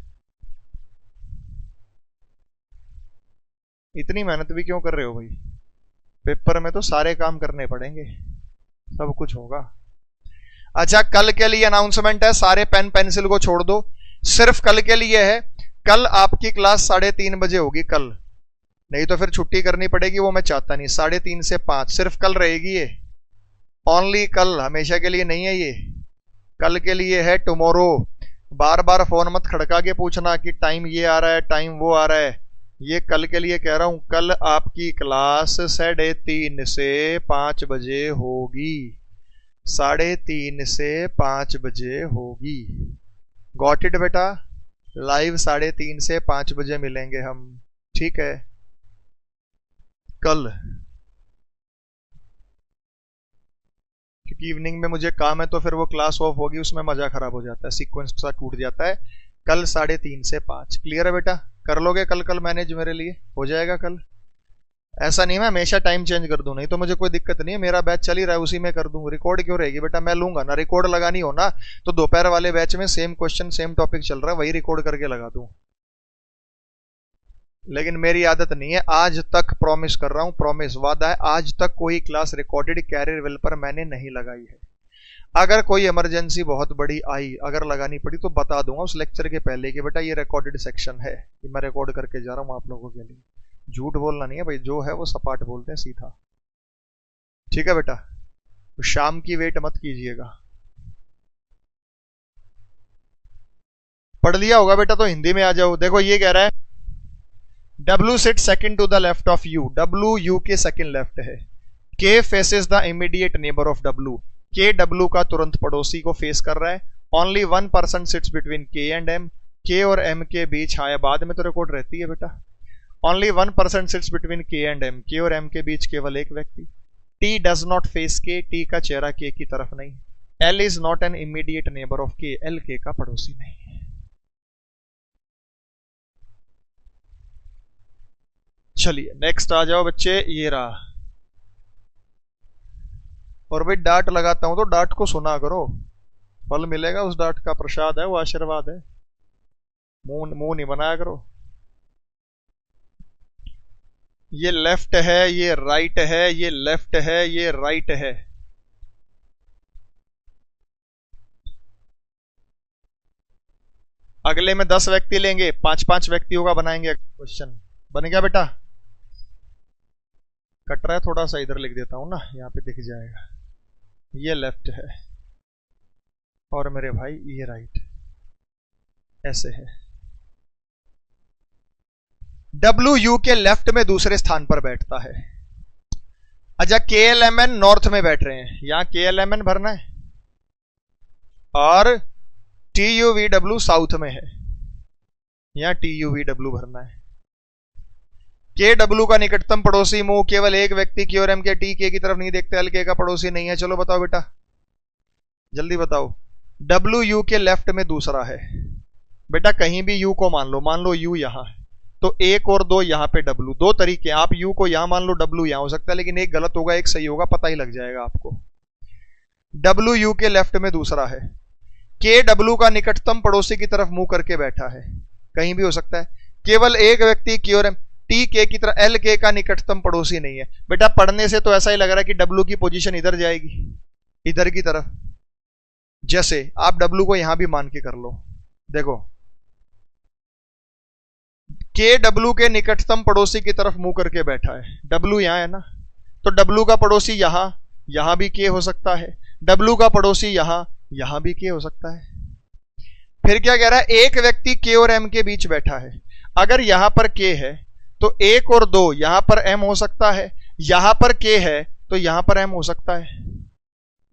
इतनी मेहनत भी क्यों कर रहे हो भाई? पेपर में तो सारे काम करने पड़ेंगे, सब कुछ होगा। अच्छा, कल के लिए अनाउंसमेंट है, सारे पेन पेंसिल को छोड़ दो, सिर्फ कल के लिए है। कल आपकी क्लास 3:30 बजे होगी कल, नहीं तो फिर छुट्टी करनी पड़ेगी, वो मैं चाहता नहीं। 3:30 से 5 सिर्फ कल रहेगी ये, ओनली कल, हमेशा के लिए नहीं है ये, कल के लिए है। टुमारो बार बार फोन मत खड़का के पूछना कि टाइम ये आ रहा है, टाइम वो आ रहा है, ये कल के लिए कह रहा हूं। कल आपकी क्लास 3:30 से 5 बजे होगी, 3:30 से 5 बजे होगी। गॉट इट बेटा? लाइव 3:30 से 5 बजे मिलेंगे हम, ठीक है कल। क्योंकि इवनिंग में मुझे काम है, तो फिर वो क्लास ऑफ होगी, उसमें मजा खराब हो जाता है, सीक्वेंस सा टूट जाता है। कल 3:30 से 5, क्लियर है बेटा? कर लोगे कल? कल मैनेज मेरे लिए हो जाएगा कल? ऐसा नहीं मैं हमेशा टाइम चेंज कर दूं, नहीं तो मुझे कोई दिक्कत नहीं है, मेरा बैच चल ही रहा है, उसी में कर दूं। रिकॉर्ड क्यों रहेगी बेटा? मैं लूंगा ना, रिकॉर्ड लगानी हो ना तो दोपहर वाले बैच में सेम क्वेश्चन सेम टॉपिक चल रहा है, वही रिकॉर्ड करके लगा दूं। लेकिन मेरी आदत नहीं है, आज तक प्रॉमिस कर रहा हूं, प्रॉमिस वादा है, आज तक कोई क्लास रिकॉर्डेड कैरियर वेल पर मैंने नहीं लगाई है। अगर कोई इमरजेंसी बहुत बड़ी आई, अगर लगानी पड़ी तो बता दूंगा उस लेक्चर के पहले कि बेटा ये रिकॉर्डेड सेक्शन है, कि मैं रिकॉर्ड करके जा रहा हूं आप लोगों के लिए। झूठ बोलना नहीं है भाई, जो है वो सपाट बोलते हैं सीधा, ठीक है बेटा? तो शाम की वेट मत कीजिएगा। पढ़ लिया होगा बेटा तो हिंदी में आ जाओ। देखो ये कह रहा है W sit second to the left of U, W U के सेकंड लेफ्ट है। K faces the immediate neighbour of W, K W का तुरंत पड़ोसी को फेस कर रहा है। Only 1 person sits between K and M, K और M के बीच, हाँ बाद में तो रिकॉर्ड रहती है बेटा। Only 1 person sits between K and M, K और M के बीच केवल एक व्यक्ति। T does not face K, T का चेहरा K की तरफ नहीं। L is not an immediate neighbour of K, L K का पड़ोसी नहीं। चलिए नेक्स्ट आ जाओ बच्चे, ये रहा। और भाई डांट लगाता हूं तो डांट को सुना करो, फल मिलेगा उस डांट का, प्रसाद है वो, आशीर्वाद है, मुंह नहीं बनाया करो। ये लेफ्ट है, ये राइट है, ये लेफ्ट है, ये राइट है। अगले में 10 व्यक्ति लेंगे, 5-5 व्यक्तियों का बनाएंगे क्वेश्चन। बन गया बेटा? कट रहा है थोड़ा सा, इधर लिख देता हूं ना, यहां पे दिख जाएगा। ये लेफ्ट है और मेरे भाई ये राइट, ऐसे है। W U के लेफ्ट में दूसरे स्थान पर बैठता है। अच्छा, KLMN नॉर्थ में बैठ रहे हैं, यहां KLMN भरना है, और TUVW साउथ में है, यहां TUVW भरना है। KW का निकटतम पड़ोसी मुंह, केवल एक व्यक्ति K और M के, T K की तरफ नहीं देखते, L K का पड़ोसी नहीं है। चलो बताओ बेटा, जल्दी बताओ। W U के लेफ्ट में दूसरा है बेटा, कहीं भी U को मान लो U यहां है, तो 1 और 2 यहां पे W, 2 तरीके, आप U को यहां मान लो, W यहां हो सकता है, लेकिन एक गलत होगा एक सही होगा, पता ही लग जाएगा आपको। W U के लेफ्ट में दूसरा है। K W का निकटतम पड़ोसी की तरफ मुंह करके बैठा है, कहीं भी हो सकता है। केवल एक व्यक्ति K और M, T K की तरफ, L K का निकटतम पड़ोसी नहीं है। बेटा पढ़ने से तो ऐसा ही लग रहा है कि W की पोजीशन इधर जाएगी, इधर की तरफ। जैसे आप W को यहां भी मान के कर लो, देखो K W के निकटतम पड़ोसी की तरफ मुंह करके बैठा है, W यहां है ना, तो W का पड़ोसी यहां, यहां भी K हो सकता है। W का पड़ोसी यहां, यहां भी K हो सकता है। फिर क्या कह रहा है, एक व्यक्ति K और M के बीच बैठा है। अगर यहां पर K है तो 1 और 2 यहां पर m हो सकता है, यहां पर k है तो यहां पर m हो सकता है।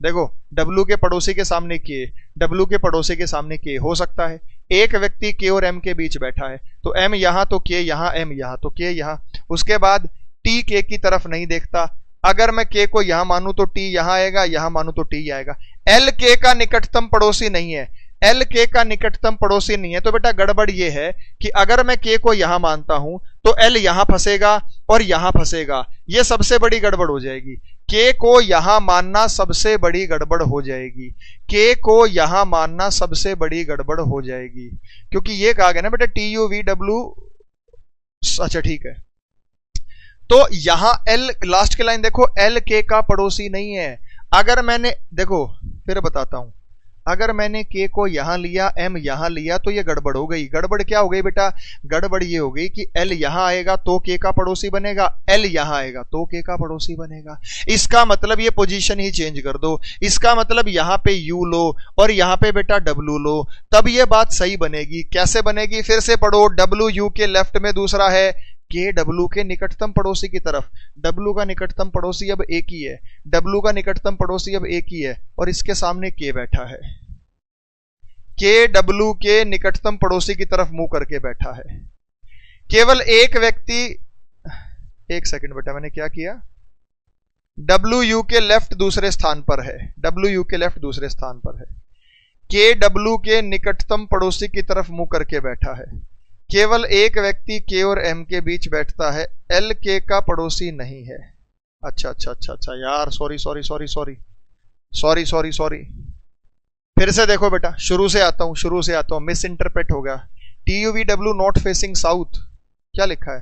देखो W के पड़ोसी के सामने k, W के पड़ोसी के सामने k हो सकता है। एक व्यक्ति k और m के बीच बैठा है तो m यहां तो k यहां, m यहां तो k यहां। उसके बाद t k की तरफ नहीं देखता, अगर मैं k को यहां मानूं तो t यहां आएगा, यहां मानूं तो t आएगा। l k का निकटतम पड़ोसी नहीं है, एल के का निकटतम पड़ोसी नहीं है। तो बेटा गड़बड़ यह है कि अगर मैं के को यहां मानता हूं तो एल यहां फंसेगा और यहां फंसेगा, यह सबसे बड़ी गड़बड़ हो जाएगी। के को यहां मानना सबसे बड़ी गड़बड़ हो जाएगी, के को यहां मानना सबसे बड़ी गड़बड़ हो जाएगी, क्योंकि यह कहा गया ना बेटा टी यू वी डब्ल्यू। अच्छा ठीक है, तो यहां एल लास्ट की लाइन देखो, एल के का पड़ोसी नहीं है। अगर मैंने देखो फिर बताता हूं, अगर मैंने k को यहां लिया, m यहां लिया तो ये गड़बड़ हो गई। गड़बड़ क्या हो गई बेटा? गड़बड़ ये हो गई कि l यहां आएगा तो k का पड़ोसी बनेगा, l यहां आएगा तो k का पड़ोसी बनेगा। इसका मतलब ये पोजीशन ही चेंज कर दो, इसका मतलब यहां पे u लो और यहां पे बेटा w लो, तब ये बात सही बनेगी। कैसे बनेगी? फिर से पढ़ो, w u के लेफ्ट में दूसरा है, के डब्लू के निकटतम पड़ोसी की तरफ। डब्लू का निकटतम पड़ोसी अब एक ही है, डब्लू का निकटतम पड़ोसी अब एक ही है और इसके सामने के बैठा है। के डब्लू के निकटतम पड़ोसी की तरफ मुंह करके बैठा है। केवल एक व्यक्ति, एक सेकंड बेटा मैंने क्या किया, डब्लू यू के लेफ्ट दूसरे स्थान पर है, डब्लू यू के लेफ्ट दूसरे स्थान पर है। के डब्लू के निकटतम पड़ोसी की तरफ मुंह करके बैठा है। केवल एक व्यक्ति के और एम के बीच बैठता है, एल के का पड़ोसी नहीं है। अच्छा अच्छा अच्छा अच्छा यार, sorry sorry sorry sorry sorry sorry sorry, फिर से देखो बेटा, शुरू से आता हूं, मिस इंटरप्रेट होगा। T U V W not facing south, क्या लिखा है?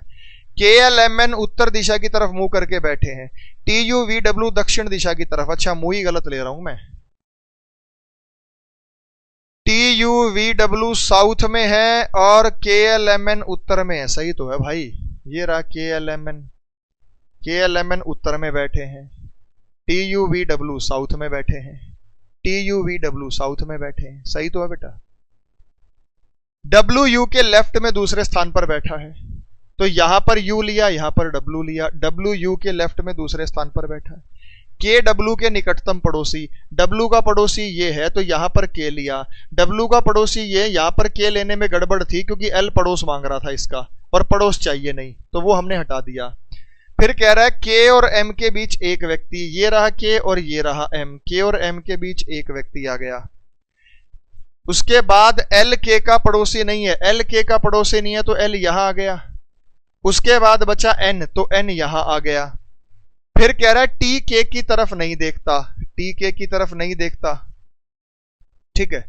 के एल एम एन उत्तर दिशा की तरफ मुंह करके बैठे हैं, टी यू वी डब्ल्यू दक्षिण दिशा की तरफ। अच्छा मुंह ही गलत ले रहा हूं मैं, T U V W south में है और के एल एम एन उत्तर में है। सही तो है भाई, ये रहा के एल एम एन उत्तर में बैठे हैं, T U V W south में बैठे हैं, T U V W south में बैठे हैं। सही तो है बेटा। डब्ल्यू यू के लेफ्ट में दूसरे स्थान पर बैठा है, तो यहां पर यू लिया, यहां पर डब्ल्यू लिया, डब्ल्यू यू के लेफ्ट में दूसरे स्थान पर बैठा है। के डब्ल्यू के निकटतम पड़ोसी, डब्ल्यू का पड़ोसी ये है तो यहां पर के लिया, डब्ल्यू का पड़ोसी ये, यहां पर के लेने में गड़बड़ थी क्योंकि एल पड़ोस मांग रहा था इसका और पड़ोस चाहिए नहीं, तो वो हमने हटा दिया। फिर कह रहा है के और एम के बीच एक व्यक्ति, ये रहा के और ये रहा एम, के और एम के बीच एक व्यक्ति आ गया। उसके बाद एल के का पड़ोसी नहीं है, एल के का पड़ोसी नहीं है तो एल यहां आ गया। उसके बाद बचा एन, तो एन यहां आ गया। फिर कह रहा है टी के की तरफ नहीं देखता, टी के की तरफ नहीं देखता, ठीक है,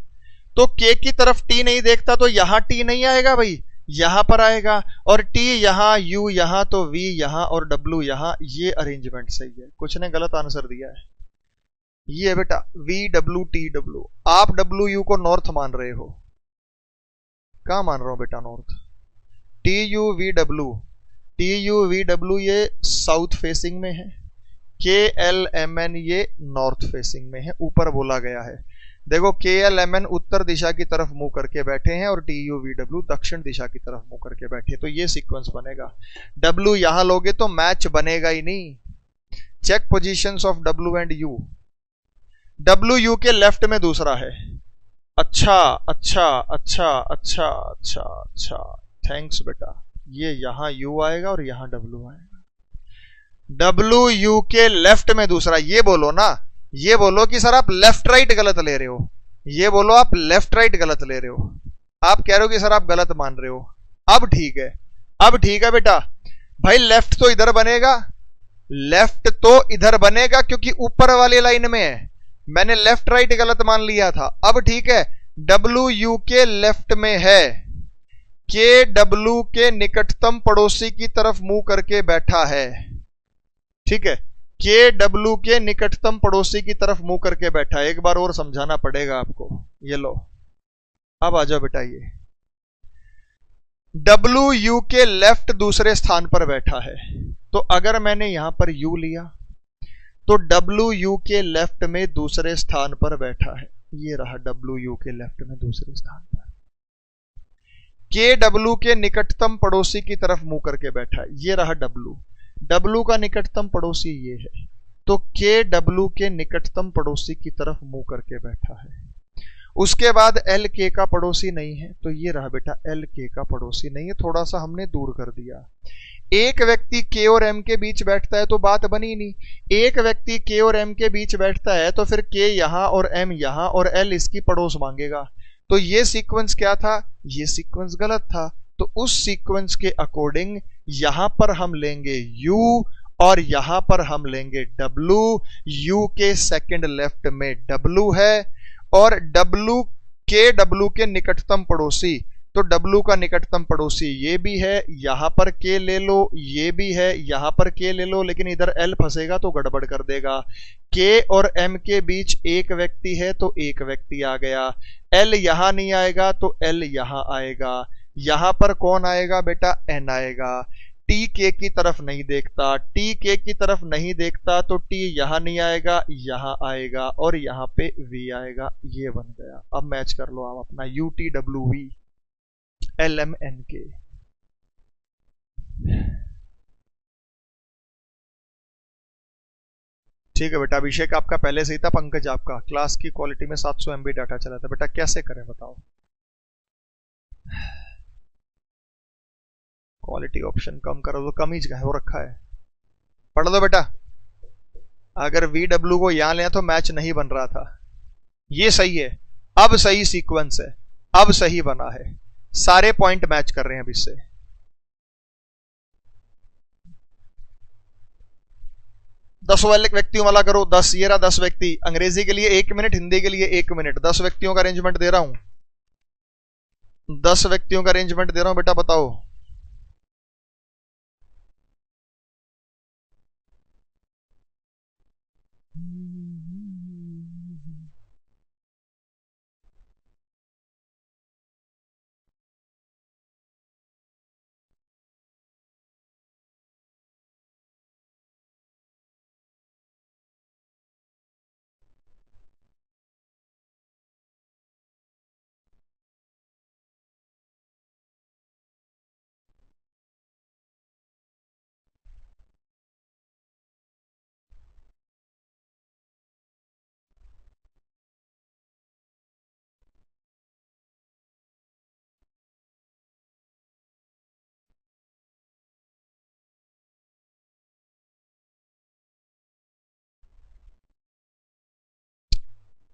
तो के की तरफ टी नहीं देखता तो यहां टी नहीं आएगा भाई, यहां पर आएगा, और टी यहां, यू यहां, तो वी यहां और डब्ल्यू यहां। ये अरेंजमेंट सही है, कुछ ने गलत आंसर दिया है। ये है बेटा वी डब्ल्यू टी डब्ल्यू। आप डब्ल्यू यू को नॉर्थ मान रहे हो, कहां मान रहा हूं बेटा? North. T U V W, T U V W ये साउथ फेसिंग में है, के एल एम एन ये नॉर्थ फेसिंग में है, ऊपर बोला गया है। देखो के एल एम एन उत्तर दिशा की तरफ मुंह करके बैठे हैं और टी यू वी डब्ल्यू दक्षिण दिशा की तरफ मुंह करके बैठे, तो ये सीक्वेंस बनेगा। डब्ल्यू यहां लोगे तो मैच बनेगा ही नहीं। Check positions of W and U, W U के लेफ्ट में दूसरा है। अच्छा अच्छा अच्छा अच्छा अच्छा अच्छा, थैंक्स बेटा। ये यहां यू आएगा और यहां डब्ल्यू आएगा। डब्ल्यू यू के लेफ्ट में दूसरा, ये बोलो ना, ये बोलो कि सर आप लेफ्ट राइट गलत ले रहे हो, ये बोलो आप लेफ्ट राइट गलत ले रहे हो। आप कह रहे हो कि सर आप गलत मान रहे हो। अब ठीक है, अब ठीक है बेटा। भाई लेफ्ट तो इधर बनेगा, लेफ्ट तो इधर बनेगा क्योंकि ऊपर वाली लाइन में है। मैंने लेफ्ट राइट गलत मान लिया था। अब ठीक है, डब्ल्यू यू के लेफ्ट में है, के डब्ल्यू के निकटतम पड़ोसी की तरफ मुंह करके बैठा है, ठीक है, के डब्ल्यू के निकटतम पड़ोसी की तरफ मुंह करके बैठा है। एक बार और समझाना पड़ेगा आपको, ये लो अब आ जाओ बेटा। ये डब्ल्यू यू के लेफ्ट दूसरे स्थान पर बैठा है, तो अगर मैंने यहां पर यू लिया तो डब्ल्यू यू के लेफ्ट में दूसरे स्थान पर बैठा है। ये रहा डब्ल्यू यू के लेफ्ट में दूसरे स्थान पर। के डब्लू के निकटतम पड़ोसी की तरफ मुंह करके बैठा है, ये रहा डब्लू। डब्लू का निकटतम पड़ोसी ये है, तो के डब्लू के निकटतम पड़ोसी की तरफ मुंह करके बैठा है। उसके बाद एल के का पड़ोसी नहीं है, तो ये रहा बेटा एल के का पड़ोसी नहीं है, थोड़ा सा हमने दूर कर दिया। एक व्यक्ति के और एम के बीच बैठता है तो बात बनी नहीं। एक व्यक्ति के और एम के बीच बैठता है तो फिर के यहां और एम यहां और एल इसकी पड़ोस मांगेगा। तो ये सीक्वेंस क्या था, ये सीक्वेंस गलत था। तो उस सीक्वेंस के अकॉर्डिंग यहां पर हम लेंगे यू और यहां पर हम लेंगे डब्लू। यू के सेकंड लेफ्ट में डब्लू है और डब्लू के निकटतम पड़ोसी, तो डब्लू का निकटतम पड़ोसी ये भी है, यहां पर के ले लो, ये भी है, यहां पर के ले लो, लेकिन इधर एल फंसेगा तो गड़बड़ कर देगा। के और एम के बीच एक व्यक्ति है तो एक व्यक्ति आ गया। एल यहां नहीं आएगा तो एल यहां आएगा। यहां पर कौन आएगा बेटा, एन आएगा। टी के की तरफ नहीं देखता, टी के की तरफ नहीं देखता तो टी यहां नहीं आएगा, यहां आएगा और यहां पे वी आएगा। ये बन गया। अब मैच कर लो आप अपना U T W V L M N K. ठीक है बेटा, अभिषेक आपका पहले से ही था, पंकज आपका क्लास की क्वालिटी में 700 MB डाटा चला था। बेटा कैसे करें बताओ, क्वालिटी ऑप्शन कम करो तो कम ही हो रखा है। पढ़ लो बेटा। अगर वी डब्ल्यू को यहां लें तो मैच नहीं बन रहा था। ये सही है, अब सही सीक्वेंस है, अब सही बना है, सारे पॉइंट मैच कर रहे हैं अब इससे। 10 वाले व्यक्तियों वाला करो, 10, ये रहा 10 व्यक्ति। अंग्रेजी के लिए 1 मिनट, हिंदी के लिए 1 मिनट। 10 व्यक्तियों का अरेंजमेंट दे रहा हूं, 10 व्यक्तियों का अरेंजमेंट दे रहा हूं बेटा, बताओ।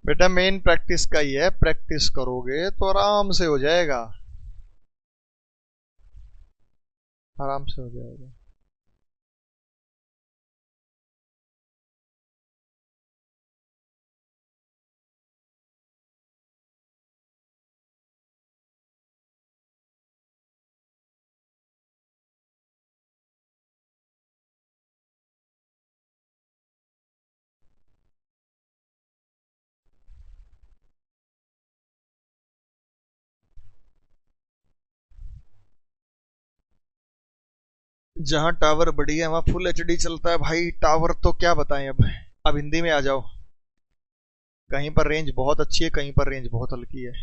बेटा मेन प्रैक्टिस का ही है, प्रैक्टिस करोगे तो आराम से हो जाएगा, आराम से हो जाएगा। जहां टावर बढ़िया है वहां फुल एचडी चलता है भाई, टावर तो क्या बताएं अब हिंदी में आ जाओ। कहीं पर रेंज बहुत अच्छी है, कहीं पर रेंज बहुत हल्की है।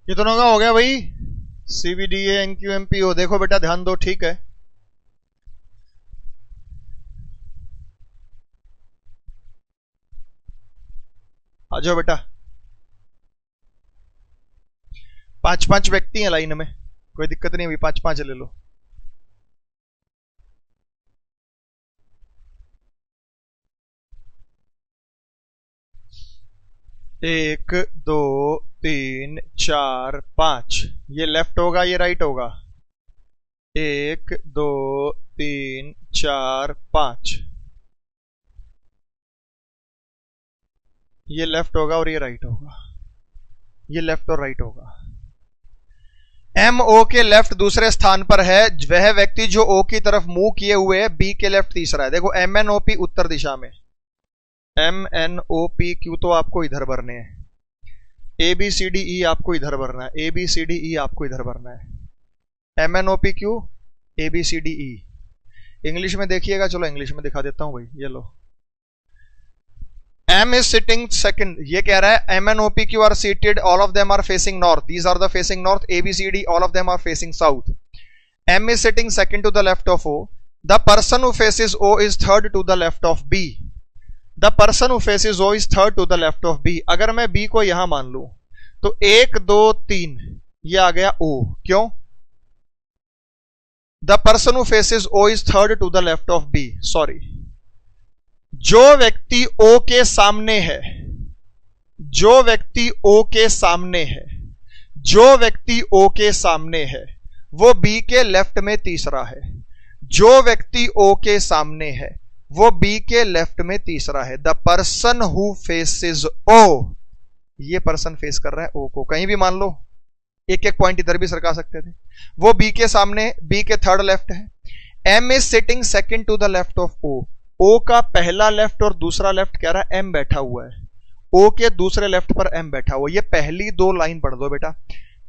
कितनों का हो गया भाई? CBDA NQMPO देखो बेटा, ध्यान दो, ठीक है। आ जाओ बेटा। 5-5 व्यक्ति हैं लाइन में, कोई दिक्कत नहीं हुई, 5-5 ले लो। एक, दो, तीन, चार, 5। ये लेफ्ट होगा, ये राइट होगा। 1, 2, 3, 4, 5। ये लेफ्ट होगा और ये राइट होगा। ये लेफ्ट और राइट होगा। MO के लेफ्ट दूसरे स्थान पर है वह व्यक्ति जो O की तरफ मुंह किए हुए है, B के लेफ्ट तीसरा है। देखो MNOP उत्तर दिशा में, MNOPQ तो आपको इधर भरने हैं, ABCDE आपको इधर भरना है, ABCDE आपको इधर भरना है, MNOPQ ABCDE। इंग्लिश में देखिएगा, चलो इंग्लिश में दिखा देता हूं भाई, ये लो। M is sitting second, ये कह रहा है MNOPQ are seated, all of them are facing north, these are the facing north, ABCD all of them are facing south. M is sitting second to the left of O, the person who faces O is third to the left of B. The person who faces O is third to the left of B. अगर मैं B को यहां मान लूं तो 1, 2, 3 ये आ गया O, क्यों? The person who faces O is third to the left of B. Sorry, जो व्यक्ति O के सामने है, जो व्यक्ति O के सामने है, जो व्यक्ति O के सामने है वो B के लेफ्ट में तीसरा है। जो व्यक्ति O के सामने है वो B के लेफ्ट में तीसरा है। The person who faces O, ये पर्सन फेस कर रहा है O को, कहीं भी मान लो, एक एक पॉइंट इधर भी सरका सकते थे। वो B के सामने, B के थर्ड लेफ्ट है। M is sitting second to the left of O, O का पहला लेफ्ट और दूसरा लेफ्ट कह रहा है M बैठा हुआ है, O के दूसरे लेफ्ट पर M बैठा हुआ है। ये पहली दो लाइन पढ़ दो बेटा।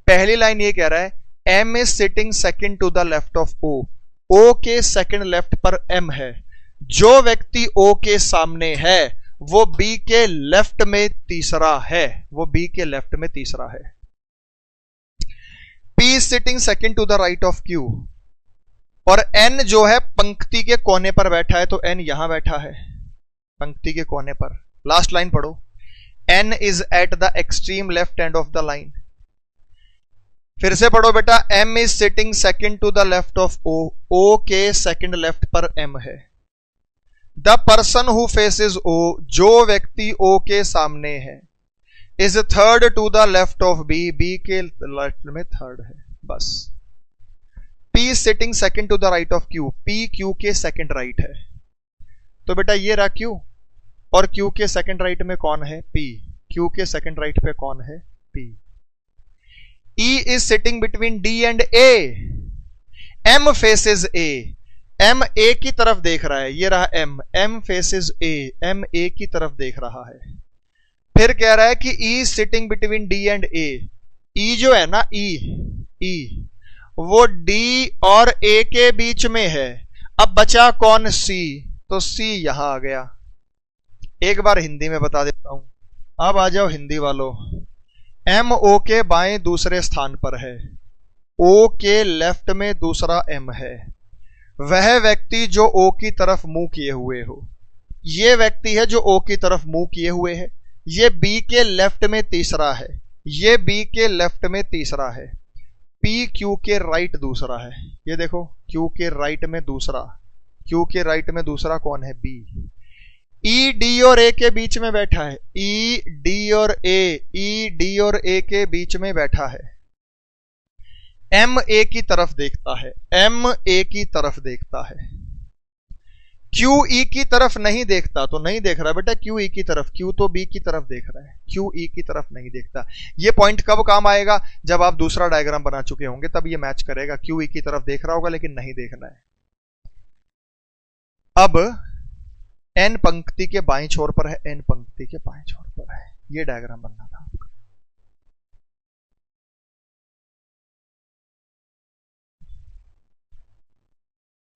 पहली लाइन ये कह रहा है M is sitting second to the left of O, O के सेकेंड लेफ्ट पर M है। जो व्यक्ति O के सामने है वो B के लेफ्ट में तीसरा है, वो B के लेफ्ट में तीसरा है। P is sitting second to the right of Q, और N जो है पंक्ति के कोने पर बैठा है, तो N यहां बैठा है पंक्ति के कोने पर। लास्ट लाइन पढ़ो, N is at the extreme left end of the line. फिर से पढ़ो बेटा, M is sitting second to the left of O, O के सेकेंड लेफ्ट पर M है। The person who faces O, जो व्यक्ति O के सामने है, is third to the left of B, B के लेफ्ट में थर्ड है। बस। P is sitting second to the right of Q, P Q के सेकंड राइट है। तो बेटा ये रहा Q, और Q के सेकंड राइट में कौन है? P। Q के सेकंड राइट पे कौन है? P। E is sitting between D and A, M faces A, M A की तरफ देख रहा है, ये रहा M, M faces A, M A की तरफ देख रहा है। फिर कह रहा है कि E is sitting between D and A, E जो है ना E वो D और A के बीच में है। अब बचा कौन? C, तो C यहां आ गया। एक बार हिंदी में बता देता हूं, अब आ जाओ हिंदी वालों। M O के बाएं दूसरे स्थान पर है, O के लेफ्ट में दूसरा M है। वह व्यक्ति जो O की तरफ मुंह किए हुए हो, ये व्यक्ति है जो O की तरफ मुंह किए हुए है। ये B के लेफ्ट में तीसरा है, ये B के लेफ्ट में तीसरा है। P Q के राइट दूसरा है, ये देखो Q के राइट में दूसरा, Q के राइट में दूसरा कौन है? B। E D और A के बीच में बैठा है, E D और A, E D और A के बीच में बैठा है। M A की तरफ देखता है, M A की तरफ देखता है। Q E की तरफ नहीं देखता, तो नहीं देख रहा बेटा Q E की तरफ, Q तो B की तरफ देख रहा है, Q E की तरफ नहीं देखता। ये पॉइंट कब काम आएगा? जब आप दूसरा डायग्राम बना चुके होंगे, तब ये मैच करेगा। Q E की तरफ देख रहा होगा लेकिन नहीं देखना है। अब N पंक्ति के बाएं छोर पर है, N पंक्ति के बाएं छोर पर है, ये डायग्राम बनना था आपका।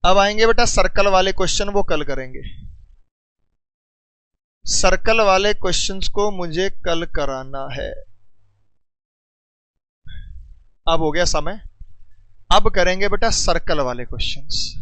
अब आएंगे बेटा सर्कल वाले क्वेश्चन, वो कल करेंगे। सर्कल वाले क्वेश्चंस को मुझे कल कराना है। अब हो गया समय। अब करेंगे बेटा सर्कल वाले क्वेश्चंस।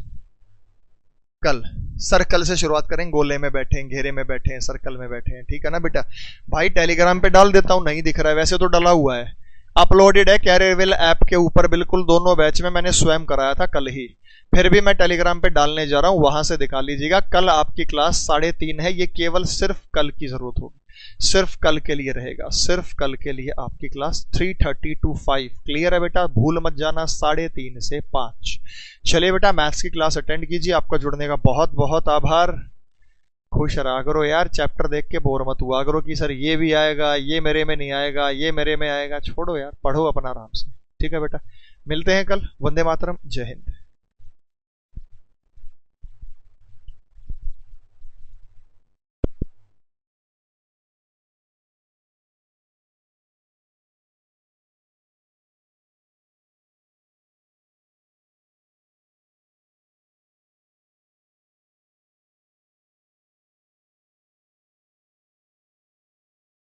कल सर्कल से शुरुआत करें, गोले में बैठे हैं, घेरे में बैठे हैं, सर्कल में बैठे हैं, ठीक है ना बेटा। भाई टेलीग्राम पे डाल देता हूं, नहीं दिख रहा है वैसे तो डला हुआ है, अपलोडेड है कैरियरवेल ऐप के ऊपर, बिल्कुल दोनों बैच में मैंने स्वयं कराया था कल ही, फिर भी मैं टेलीग्राम पे डालने जा रहा हूं, वहां से दिखा लीजिएगा। कल आपकी क्लास 3:30 है, ये केवल सिर्फ कल की जरूरत होगी, सिर्फ कल के लिए रहेगा, सिर्फ कल के लिए आपकी क्लास 3:30 to 5। क्लियर है बेटा, भूल मत जाना, 3:30 से 5। चलिए बेटा मैथ्स की क्लास अटेंड कीजिए, आपका जुड़ने का बहुत बहुत आभार। खुश रहा करो यार, चैप्टर देख के बोर मत हुआ करो कि सर ये भी आएगा, ये मेरे में नहीं आएगा, ये मेरे में आएगा, छोड़ो यार, पढ़ो अपना आराम से, ठीक है बेटा। मिलते हैं कल, वंदे मातरम, जय हिंद।